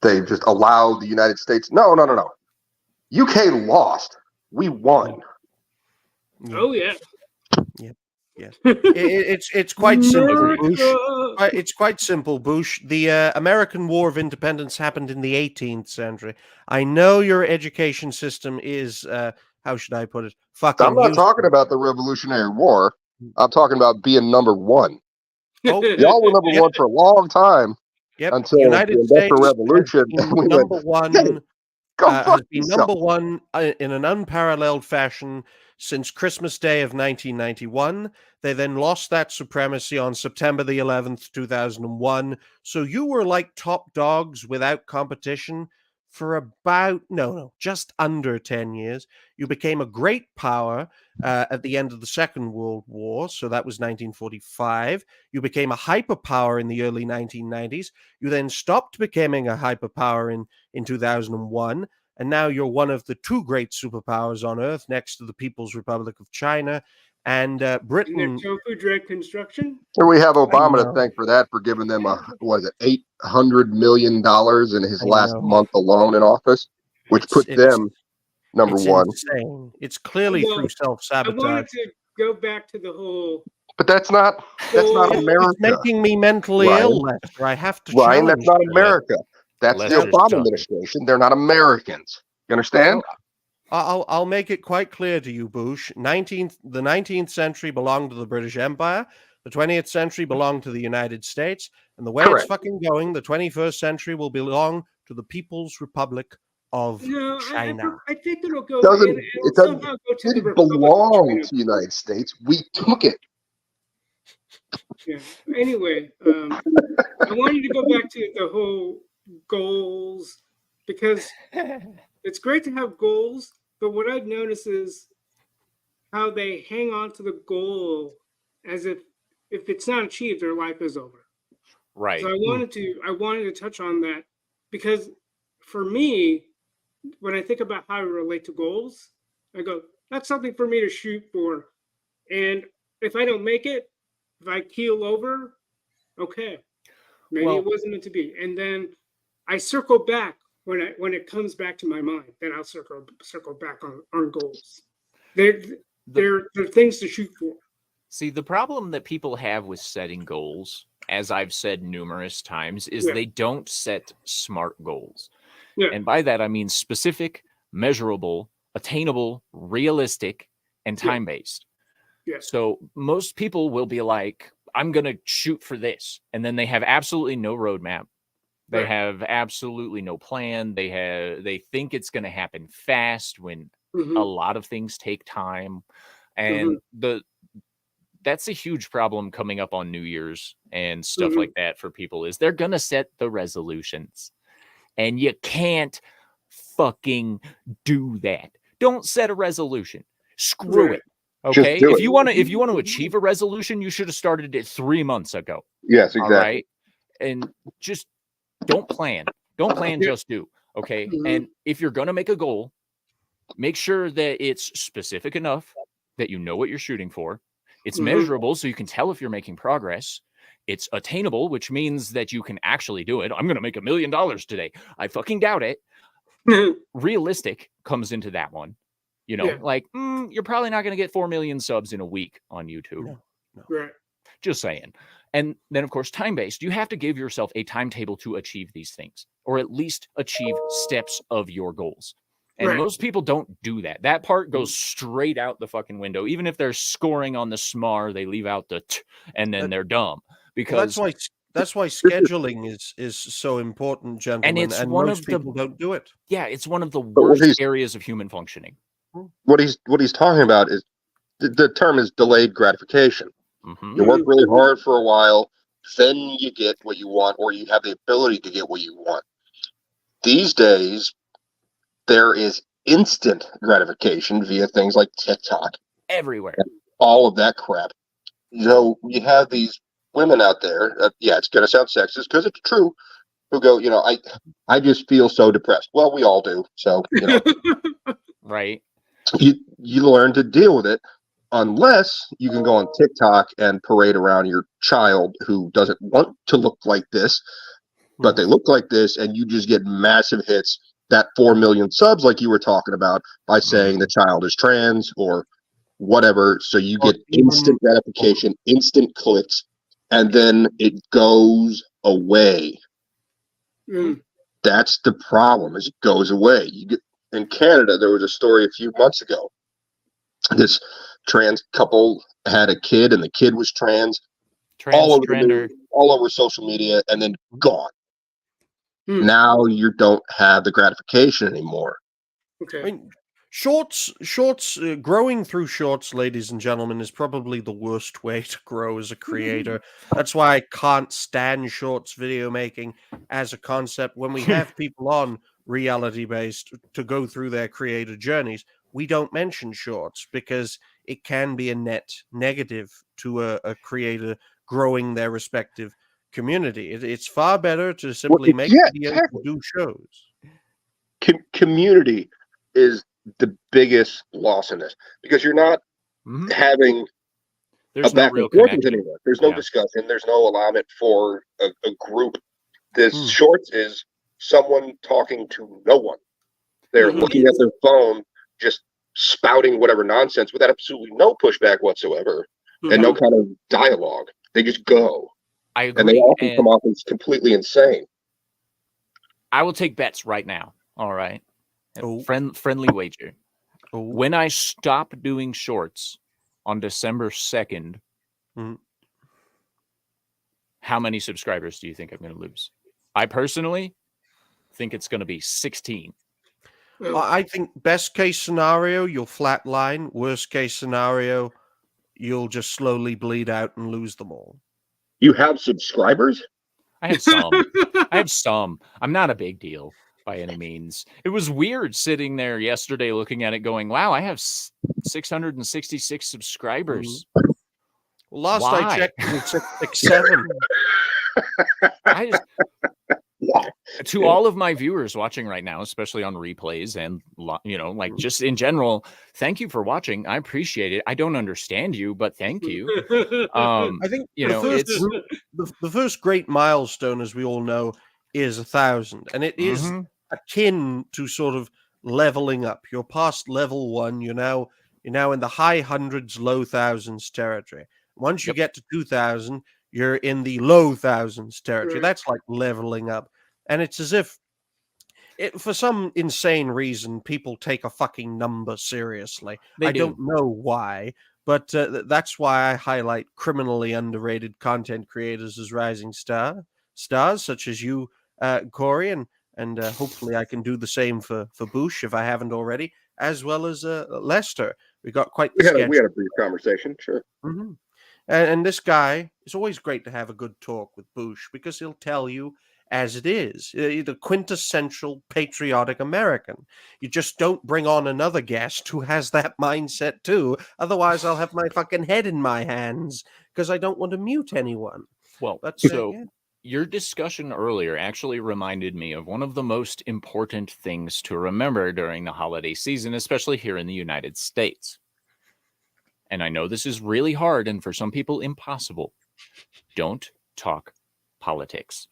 they just allowed the United States. No. UK lost. We won. Oh yeah. Yeah. It's quite simple, Bush. America. It's quite simple, Bush. The American War of Independence happened in the 18th century. I know your education system is, how should I put it, fucking I'm not useless. talking about the Revolutionary War. I'm talking about being number one. Oh, Y'all were number one for a long time yep. until The United the States Industrial has Revolution. been And we number went, one. hey, go Has fuck been yourself. number one in an unparalleled fashion since Christmas Day of 1991. They then lost that supremacy on September the 11th, 2001. So you were like top dogs without competition for about, just under 10 years. You became a great power at the end of the Second World War. So that was 1945. You became a hyperpower in the early 1990s. You then stopped becoming a hyperpower in 2001. And now you're one of the two great superpowers on Earth, next to the People's Republic of China and Britain. And their tofu drag construction. And we have Obama to thank for that, for giving them $800 million in his last month alone in office, which put them number one. Insane. It's clearly through self-sabotage. I wanted to go back to the whole. But that's not America. It's making me mentally ill, Lester. I have to Ryan, challenge that's not that. America. That's the Obama administration. They're not Americans. You understand? So I'll make it quite clear to you, Bush. The 19th century belonged to the British Empire. The 20th century belonged to the United States. And the way it's fucking going, the 21st century will belong to the People's Republic of China. I think it'll go. It didn't belong to the United States. We took it. Yeah. Anyway, I wanted to go back to the whole goals, because it's great to have goals, but what I've noticed is how they hang on to the goal as if it's not achieved, their life is over. Right. So I wanted to touch on that, because for me, when I think about how I relate to goals, I go, that's something for me to shoot for. And if I don't make it, if I keel over, okay, maybe it wasn't meant to be. And then I circle back when it comes back to my mind. Then I'll circle back on goals. They're things to shoot for. See, the problem that people have with setting goals, as I've said numerous times, is they don't set SMART goals. Yeah. And by that I mean specific, measurable, attainable, realistic, and time-based. Yeah. So most people will be like, I'm going to shoot for this. And then they have absolutely no roadmap. They Right. have absolutely no plan. They think it's going to happen fast when a Mhm. lot of things take time. And that's a huge problem coming up on New Year's and stuff like that for people is they're going to set the resolutions. And you can't fucking do that. Don't set a resolution. Screw Right. it. Okay? do If it. you want to achieve a resolution, you should have started it 3 months ago. Yes, All exactly. right? And just don't plan. Don't plan, Yeah. just do. Okay? Mhm. And if you're going to make a goal, make sure that it's specific enough that you know what you're shooting for. It's measurable so you can tell if you're making progress. It's attainable, which means that you can actually do it. I'm going to make $1 million today. I fucking doubt it. Realistic comes into that one. You know, Yeah. like you're probably not going to get 4 million subs in a week on YouTube. No. Right. Just saying. And then, of course, time-based. You have to give yourself a timetable to achieve these things, or at least achieve steps of your goals. And Right. most people don't do that. That part goes straight out the fucking window. Even if they're scoring on the SMAR, they leave out the t, and then they're dumb. Because Well, that's why scheduling is so important, gentlemen, it's and one most of the- people don't do it. yeah, it's one of the what worst he's- areas of human functioning. What he's talking about is the term is delayed gratification. Mhm. You work really hard for a while, then you get what you want, or you have the ability to get what you want. These days, there is instant gratification via things like TikTok, Everywhere. all of that crap. So you have these women out there, yeah, it's going to sound sexist because it's true, who go, I just feel so depressed. Well, we all do. So, Right. you learn to deal with it, unless you can go on TikTok and parade around your child who doesn't want to look like this, but they look like this, and you just get massive hits, that 4 million subs like you were talking about, by saying the child is trans or whatever. So you Or get instant gratification, instant clicks, and then it goes away. That's the problem, is it goes away. You get in Canada, there was a story a few months ago. This trans couple had a kid, and the kid was trans. All over the Transgender. news, all over social media, and then gone. Hmm. Now you don't have the gratification anymore. I Okay. mean, shorts, growing through shorts, ladies and gentlemen, is probably the worst way to grow as a creator. That's why I can't stand shorts video making as a concept. When we have people on reality based to go through their creator journeys, we don't mention shorts because it can be a net negative to a creator growing their respective community. It's far better to simply make videos and do shows. Community is the biggest loss in this, because you're not having There's a no back real and forth with connection. anyone. There's no discussion. There's no allotment for a group. This shorts is someone talking to no one. They're looking at their phone, just spouting whatever nonsense with absolutely no pushback whatsoever, and no kind of dialogue. They just go. I agree. And they often come off as completely insane. I will take bets right now. All right. Oh. Friendly wager. Oh. When I stop doing shorts on December 2nd, how many subscribers do you think I'm going to lose? I personally think it's going to be 16. I think best case scenario, you'll flatline. Worst case scenario, you'll just slowly bleed out and lose them all. You have subscribers? I have some. I'm not a big deal by any means. It was weird sitting there yesterday looking at it going, wow, I have 666 subscribers. Well, last I checked, it was 667. To all of my viewers watching right now, especially on replays and, like just in general, thank you for watching. I appreciate it. I don't understand you, but thank you. I think the first great milestone, as we all know, is 1,000, and it is akin to sort of leveling up. You're past level 1. You're now in the high hundreds, low thousands territory. Once you get to 2,000, you're in the low thousands territory. That's like leveling up. And it's as if, for some insane reason, people take a fucking number seriously. I don't know why, But that's why I highlight criminally underrated content creators as rising stars, such as you, Cory, and hopefully I can do the same for Boosh if I haven't already, as well as Lester. We got quite the schedule. We had a brief conversation, sure. Mm-hmm. And this guy, it's always great to have a good talk with Boosh because he'll tell you as it is, the quintessential patriotic American. You just don't bring on another guest who has that mindset too. Otherwise, I'll have my fucking head in my hands because I don't want to mute anyone. Well, But, so yeah. your discussion earlier actually reminded me of one of the most important things to remember during the holiday season, especially here in the United States. And I know this is really hard and for some people impossible. Don't talk politics.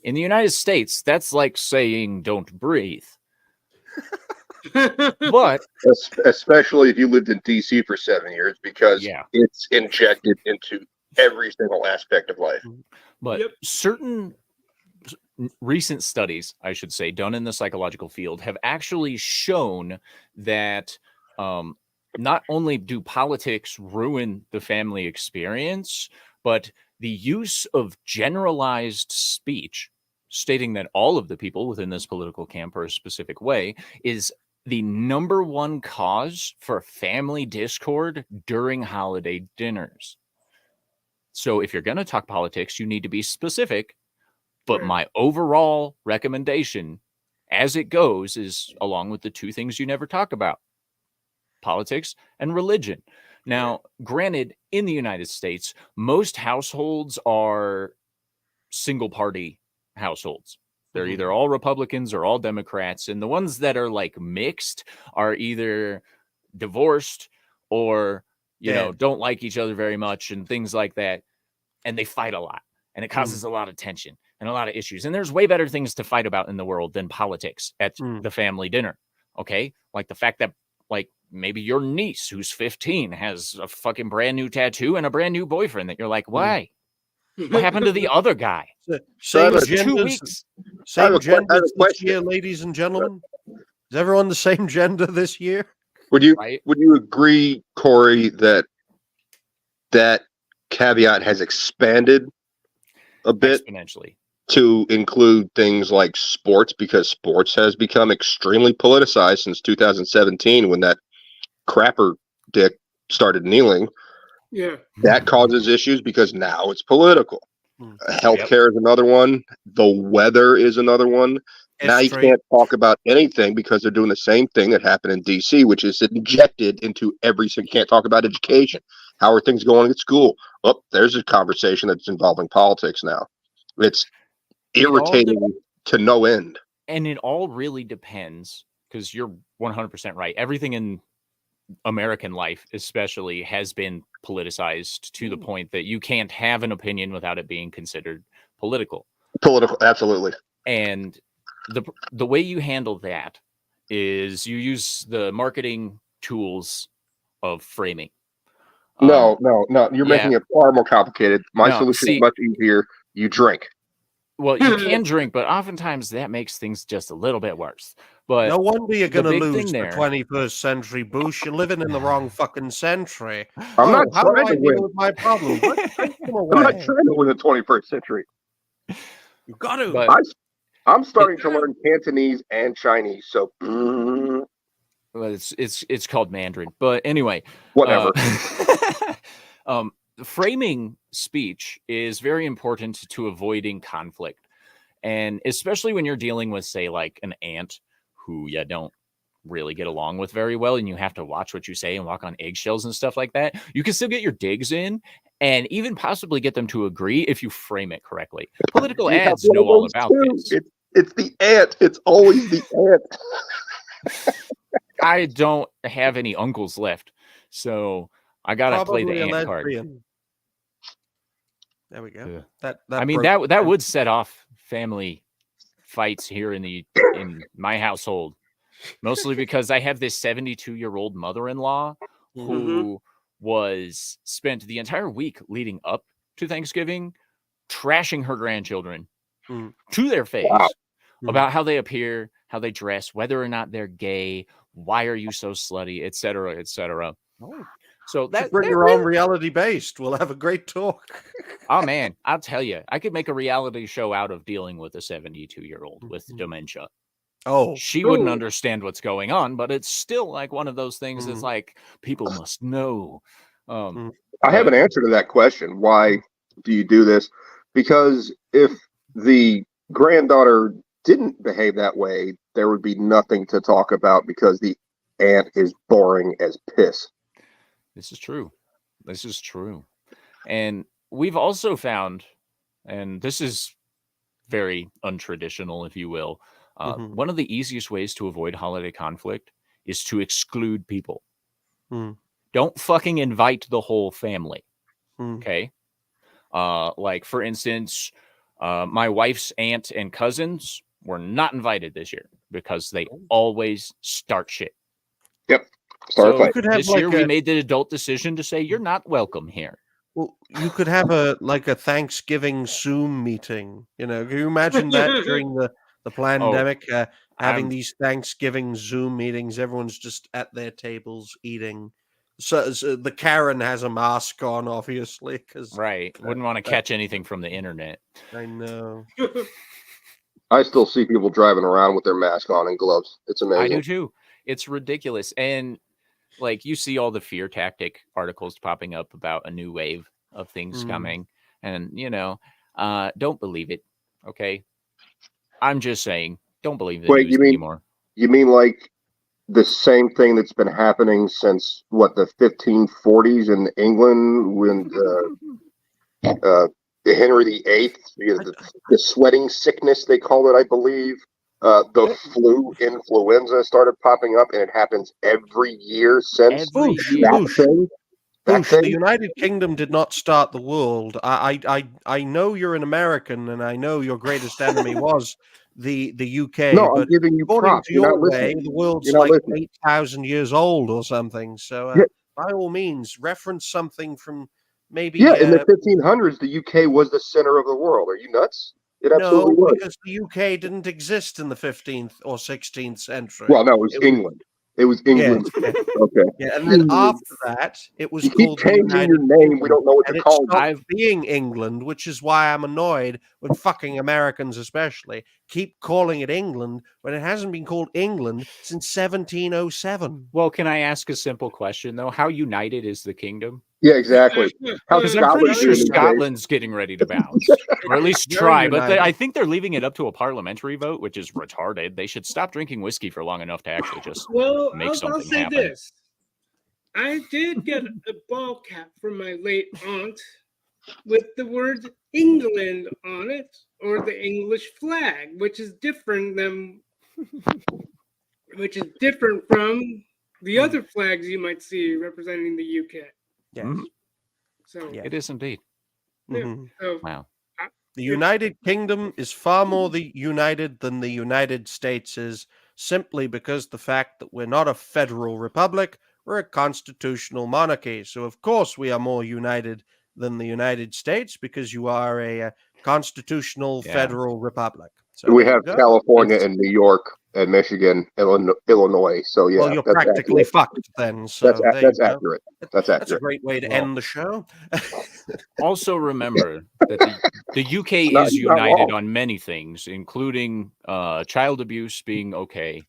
In the United States, that's like saying don't breathe. But especially if you lived in DC for 7 years, because yeah, it's injected into every single aspect of life. But certain recent studies, I should say, done in the psychological field have actually shown that not only do politics ruin the family experience, but the use of generalized speech, stating that all of the people within this political camp are a specific way, is the number one cause for family discord during holiday dinners. So if you're going to talk politics, you need to be specific. But my overall recommendation, as it goes, is along with the two things you never talk about: politics and religion. Now, granted, in the United States, most households are single party households. They're either all Republicans or all Democrats. And the ones that are like mixed are either divorced or, you know, don't like each other very much and things like that. And they fight a lot. And it causes a lot of tension and a lot of issues. And there's way better things to fight about in the world than politics at the family dinner. Okay? Like the fact that, like, maybe your niece who's 15 has a fucking brand new tattoo and a brand new boyfriend that you're like, why? What happened to the other guy? Same For genders, 2 weeks. same genders this year, ladies and gentlemen. Is everyone the same gender this year? Would you agree, Cory, that caveat has expanded a bit exponentially to include things like sports, because sports has become extremely politicized since 2017 when that crapper dick started kneeling. Yeah. That causes issues because now it's political. Healthcare is another one. The weather is another one. Now you can't talk about anything because they're doing the same thing that happened in DC, which is injected into everything. You can't talk about education. How are things going at school? Oh, there's a conversation that's involving politics now. It's irritating to no end. And it all really depends, because you're 100% right. Everything in American life especially has been politicized to the point that you can't have an opinion without it being considered political. Absolutely. And the way you handle that is you use the marketing tools of framing. No. You're making it far more complicated. My solution is much easier. You drink. Well, you can drink, but oftentimes that makes things just a little bit worse. But no wonder you're going to lose the 21st century, Boosh. You're living in the wrong fucking century. I'm not how trying do I to win. deal with my problem? I'm not trying to win the 21st century. You got to. But I'm starting to learn Cantonese and Chinese, so. Well, it's called Mandarin, but anyway, whatever. Framing speech is very important to avoiding conflict, and especially when you're dealing with, say, like an aunt who you don't really get along with very well, and you have to watch what you say and walk on eggshells and stuff like that. You can still get your digs in, and even possibly get them to agree if you frame it correctly. Political ads know all about this. It's the ant. It's always the ant. I don't have any uncles left, so I gotta play the ant card. There we go. Yeah. That would set off family fights here in my household, mostly because I have this 72-year-old mother-in-law who was spent the entire week leading up to Thanksgiving trashing her grandchildren to their face about how they appear, how they dress, whether or not they're gay, why are you so slutty, etc., etc. So Should bring your own reality based. We'll have a great talk. Oh man, I'll tell you, I could make a reality show out of dealing with a 72-year-old with dementia. Oh, She wouldn't understand what's going on, but it's still like one of those things that's like people must know. I have an answer to that question. Why do you do this? Because if the granddaughter didn't behave that way, there would be nothing to talk about because the aunt is boring as piss. This is true. This is true. And we've also found, and this is very untraditional, if you will, one of the easiest ways to avoid holiday conflict is to exclude people. Don't fucking invite the whole family. Okay? Like, for instance, my wife's aunt and cousins were not invited this year because they always start shit. Yep. So this year we made the adult decision to say, you're not welcome here. Well, you could have a Thanksgiving Zoom meeting. You know, can you imagine that during the pandemic, having these Thanksgiving Zoom meetings? Everyone's just at their tables eating. So the Karen has a mask on, obviously, because wouldn't want to catch anything from the internet. I know. I still see people driving around with their mask on and gloves. It's amazing. I do too. It's ridiculous. And like, you see all the fear tactic articles popping up about a new wave of things coming. And, you know, don't believe it. Okay. I'm just saying, don't believe the news anymore. You mean like the same thing that's been happening since the 1540s in England when Henry VIII, the sweating sickness, they call it, I believe. The influenza started popping up, and it happens every year since. The United Kingdom did not start the world. I know you're an American, and I know your greatest enemy was the UK. No, but I'm giving you according props. to your way, the world's like 8,000 years old or something. So by all means, reference something from maybe. Yeah, in the 1500s, the UK was the center of the world. Are you nuts? It absolutely was. Because the UK didn't exist in the 15th or 16th century. Well, no, it was England. It was England. Yes. Okay. Yeah, and then after that, it was called changing your name. We don't know what to call it. It stopped being England, which is why I'm annoyed when fucking Americans, especially, keep calling it England when it hasn't been called England since 1707. Well, can I ask a simple question though? How united is the kingdom? Yeah, exactly. Because I'm pretty sure Scotland's getting ready to bounce, or at least try. But I think they're leaving it up to a parliamentary vote, which is retarded. They should stop drinking whiskey for long enough to actually just make something happen. I'll say this. I did get a ball cap from my late aunt with the word England on it, or the English flag, which is different from the other flags you might see representing the UK. Yes. So it is indeed. So, wow. The United Kingdom is far more united than the United States is, simply because the fact that we're not a federal republic, we're a constitutional monarchy. So of course we are more united than the United States, because you are a constitutional federal republic. So we have California and New York and Michigan, Illinois. So yeah, well, you're practically fucked then. So that's accurate. That's accurate. That's a great way to end the show. Also remember that the UK is united on many things, including child abuse being okay,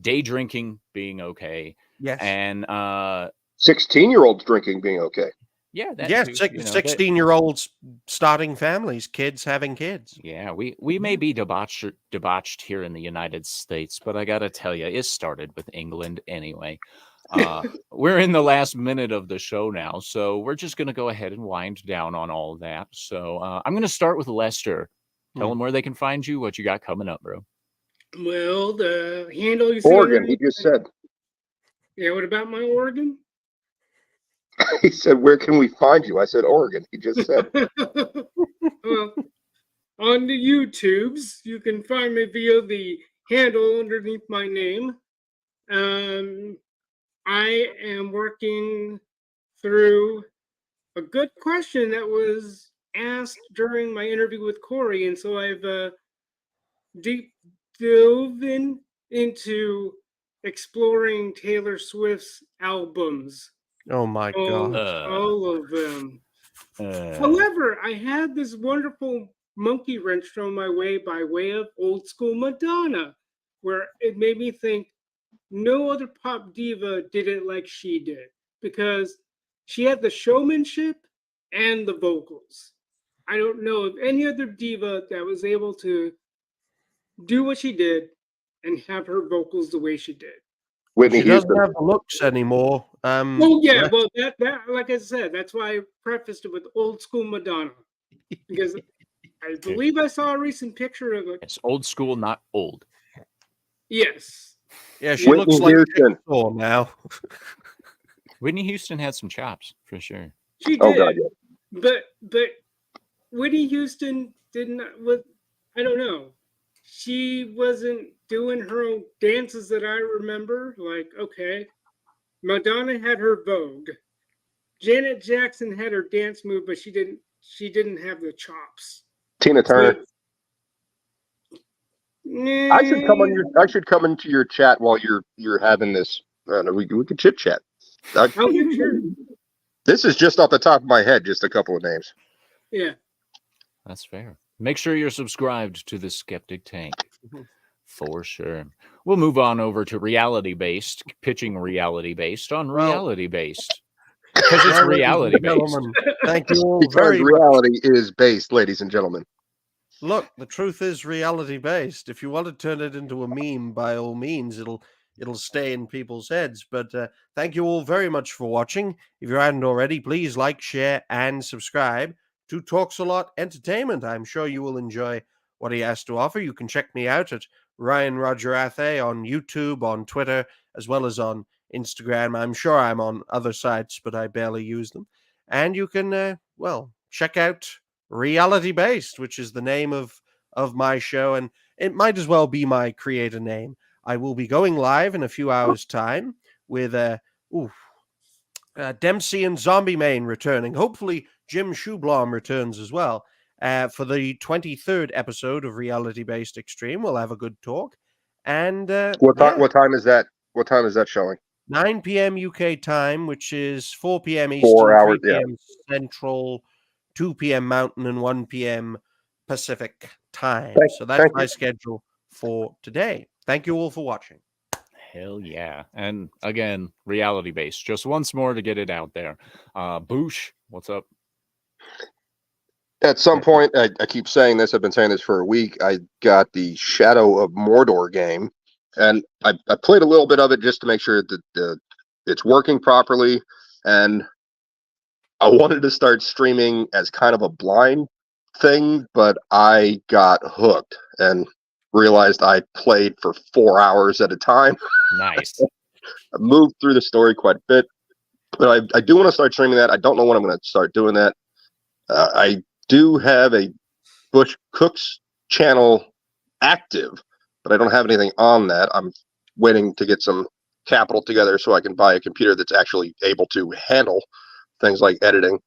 day drinking being okay, and 16-year-olds drinking being okay. Yeah, that 16-year-olds starting families, kids having kids. Yeah, we may be debauched here in the United States, but I gotta tell you, it started with England anyway. We're in the last minute of the show now, so we're just gonna go ahead and wind down on all of that. So I'm gonna start with Lester. Tell them where they can find you, what you got coming up, bro. Well, the handle you see Oregon, he just said. Yeah, what about my Oregon? He said, "Where can we find you?" I said, "Oregon." He just said. Well, on the YouTubes, you can find me via the handle underneath my name. I am working through a good question that was asked during my interview with Cory, and so I've deep dove into exploring Taylor Swift's albums Oh my god. All of them. Uh, However, I had this wonderful monkey wrench thrown my way by way of old school Madonna, where it made me think no other pop diva did it like she did, because she had the showmanship and the vocals. I don't know of any other diva that was able to do what she did and have her vocals the way she did. Whitney She doesn't Houston. have the looks anymore. Well, yeah, well, that like I said, that's why I prefaced it with old school Madonna, because I believe I saw a recent picture of it. it's old school, not old. Yes. Yeah, she Whitney looks like Houston. Jigsaw now. Whitney Houston had some chops for sure. She did. Oh God, yeah. But Whitney Houston didn't. I don't know. She wasn't doing her own dances that I remember. Like, okay, Madonna had her Vogue. Janet Jackson had her dance move, but she didn't. She didn't have the chops. Tina Turner. Nah, I should come into your chat while you're having this. We could chit chat. okay, sure. This is just off the top of my head, just a couple of names. Yeah. That's fair. Make sure you're subscribed to the Skeptic Tank. For sure. We'll move on over to reality-based, pitching reality-based on reality-based. Because it's reality-based. Thank you all Because very much. reality is based, ladies and gentlemen. Look, the truth is reality-based. If you want to turn it into a meme, by all means, it'll stay in people's heads. But thank you all very much for watching. If you hadn't already, please like, share, and subscribe to Talks a Lot Entertainment. I'm sure you will enjoy what he has to offer. You can check me out at Ryan Roger Athe on YouTube, on Twitter, as well as on Instagram. I'm sure I'm on other sites, but I barely use them. And you can, check out Reality Based, which is the name of my show, and it might as well be my creator name. I will be going live in a few hours' time with Dempsey and Zombie Main returning. Hopefully, Jim Schublom returns as well. For the 23rd episode of Reality Based Extreme, we'll have a good talk. And What time is that? What time is that showing? 9 p.m. UK time, which is 4 p.m. Eastern, 4 hours, 3 p.m. Central, 2 p.m. Mountain, and 1 p.m. Pacific time. So that's my schedule for today. Thank you all for watching. Hell yeah. And again, reality-based. Just once more to get it out there. Boosh, what's up? At some point, I keep saying this, I've been saying this for a week, I got the Shadow of Mordor game, and I played a little bit of it just to make sure that it's working properly, and I wanted to start streaming as kind of a blind thing, but I got hooked and realized I played for 4 hours at a time. Nice. I moved through the story quite a bit, but I do want to start streaming that. I don't know when I'm going to start doing that. I do have a Bush Cooks channel active, but I don't have anything on that. I'm waiting to get some capital together so I can buy a computer that's actually able to handle things like editing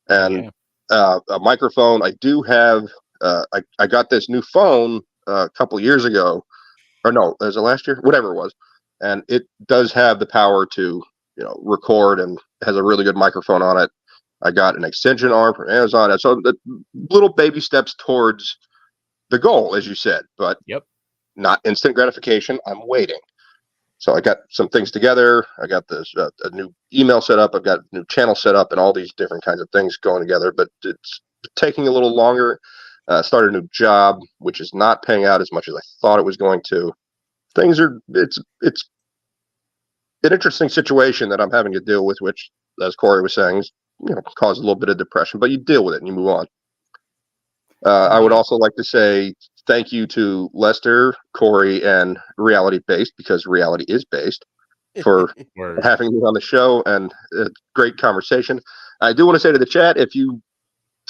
and a microphone. I do have. I got this new phone a couple of years ago, or no, was it last year? Whatever it was, and it does have the power to record and has a really good microphone on it. I got an extension arm from Amazon. So the little baby steps towards the goal, as you said, but not instant gratification. I'm waiting. So I got some things together. I got this a new email set up. I've got a new channel set up and all these different kinds of things going together, but it's taking a little longer. Started a new job, which is not paying out as much as I thought it was going to. It's an interesting situation that I'm having to deal with, which, as Cory was saying, cause a little bit of depression, but you deal with it and you move on. I would also like to say thank you to Lester, Cory, and Reality Based, because reality is based, for having me on the show, and a great conversation. I do want to say to the chat, if you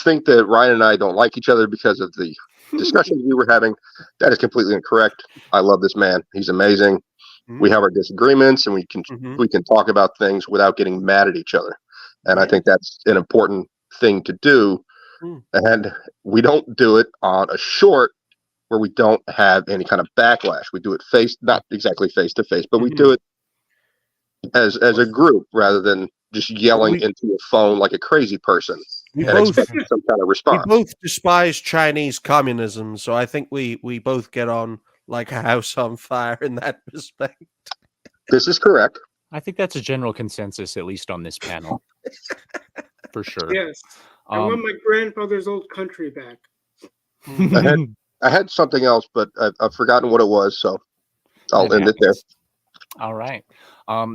think that Ryan and I don't like each other because of the discussions we were having, that is completely incorrect. I love this man. He's amazing. We have our disagreements, and we can talk about things without getting mad at each other. And I think that's an important thing to do. And we don't do it on a short where we don't have any kind of backlash. We do it not exactly face to face, but we do it as a group rather than just yelling into a phone like a crazy person We and both expecting some kind of we response. both despise Chinese communism, so I think we both get on like a house on fire in that respect. This is correct. I think that's a general consensus, at least on this panel, for sure. Yes. I want my grandfather's old country back. I had something else, but I've forgotten what it was, so I'll end it there. All right.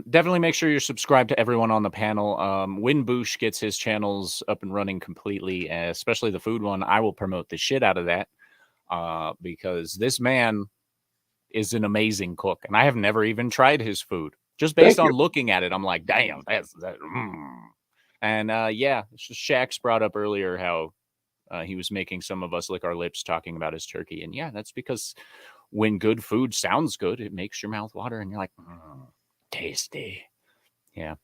Definitely make sure you're subscribed to everyone on the panel. When Boosh gets his channels up and running completely, especially the food one, I will promote the shit out of that because this man is an amazing cook, and I have never even tried his food. Just based on looking at it, I'm like, damn, that's that. And yeah, Shax brought up earlier how he was making some of us lick our lips talking about his turkey, and yeah, that's because when good food sounds good, it makes your mouth water, and you're like, tasty. Yeah.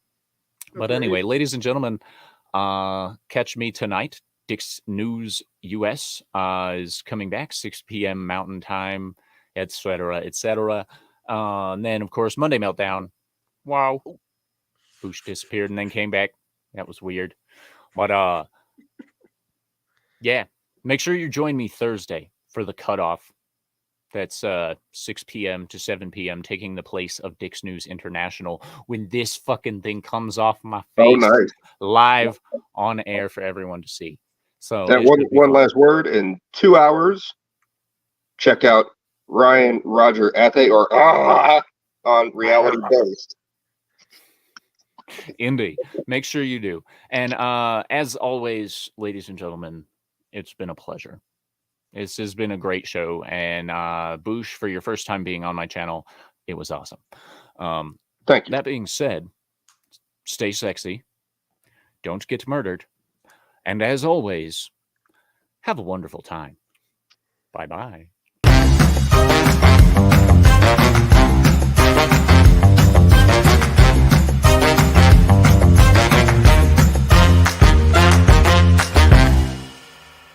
But anyway, ladies and gentlemen, catch me tonight. Dick's News US is coming back 6 p.m. Mountain Time, etc., etc. And then, of course, Monday Meltdown. Wow. Boosh disappeared and then came back. That was weird. But yeah, make sure you join me Thursday for the cutoff. That's 6 p.m. to 7 p.m. taking the place of Dick's News International when this fucking thing comes off my face live on air for everyone to see. So that one last word. In 2 hours, check out Ryan Roger Athe or on Reality Based. Indeed. Make sure you do. And as always, ladies and gentlemen, it's been a pleasure. This has been a great show. And Boosh, for your first time being on my channel, it was awesome. Thank you. That being said, stay sexy. Don't get murdered. And as always, have a wonderful time. Bye-bye.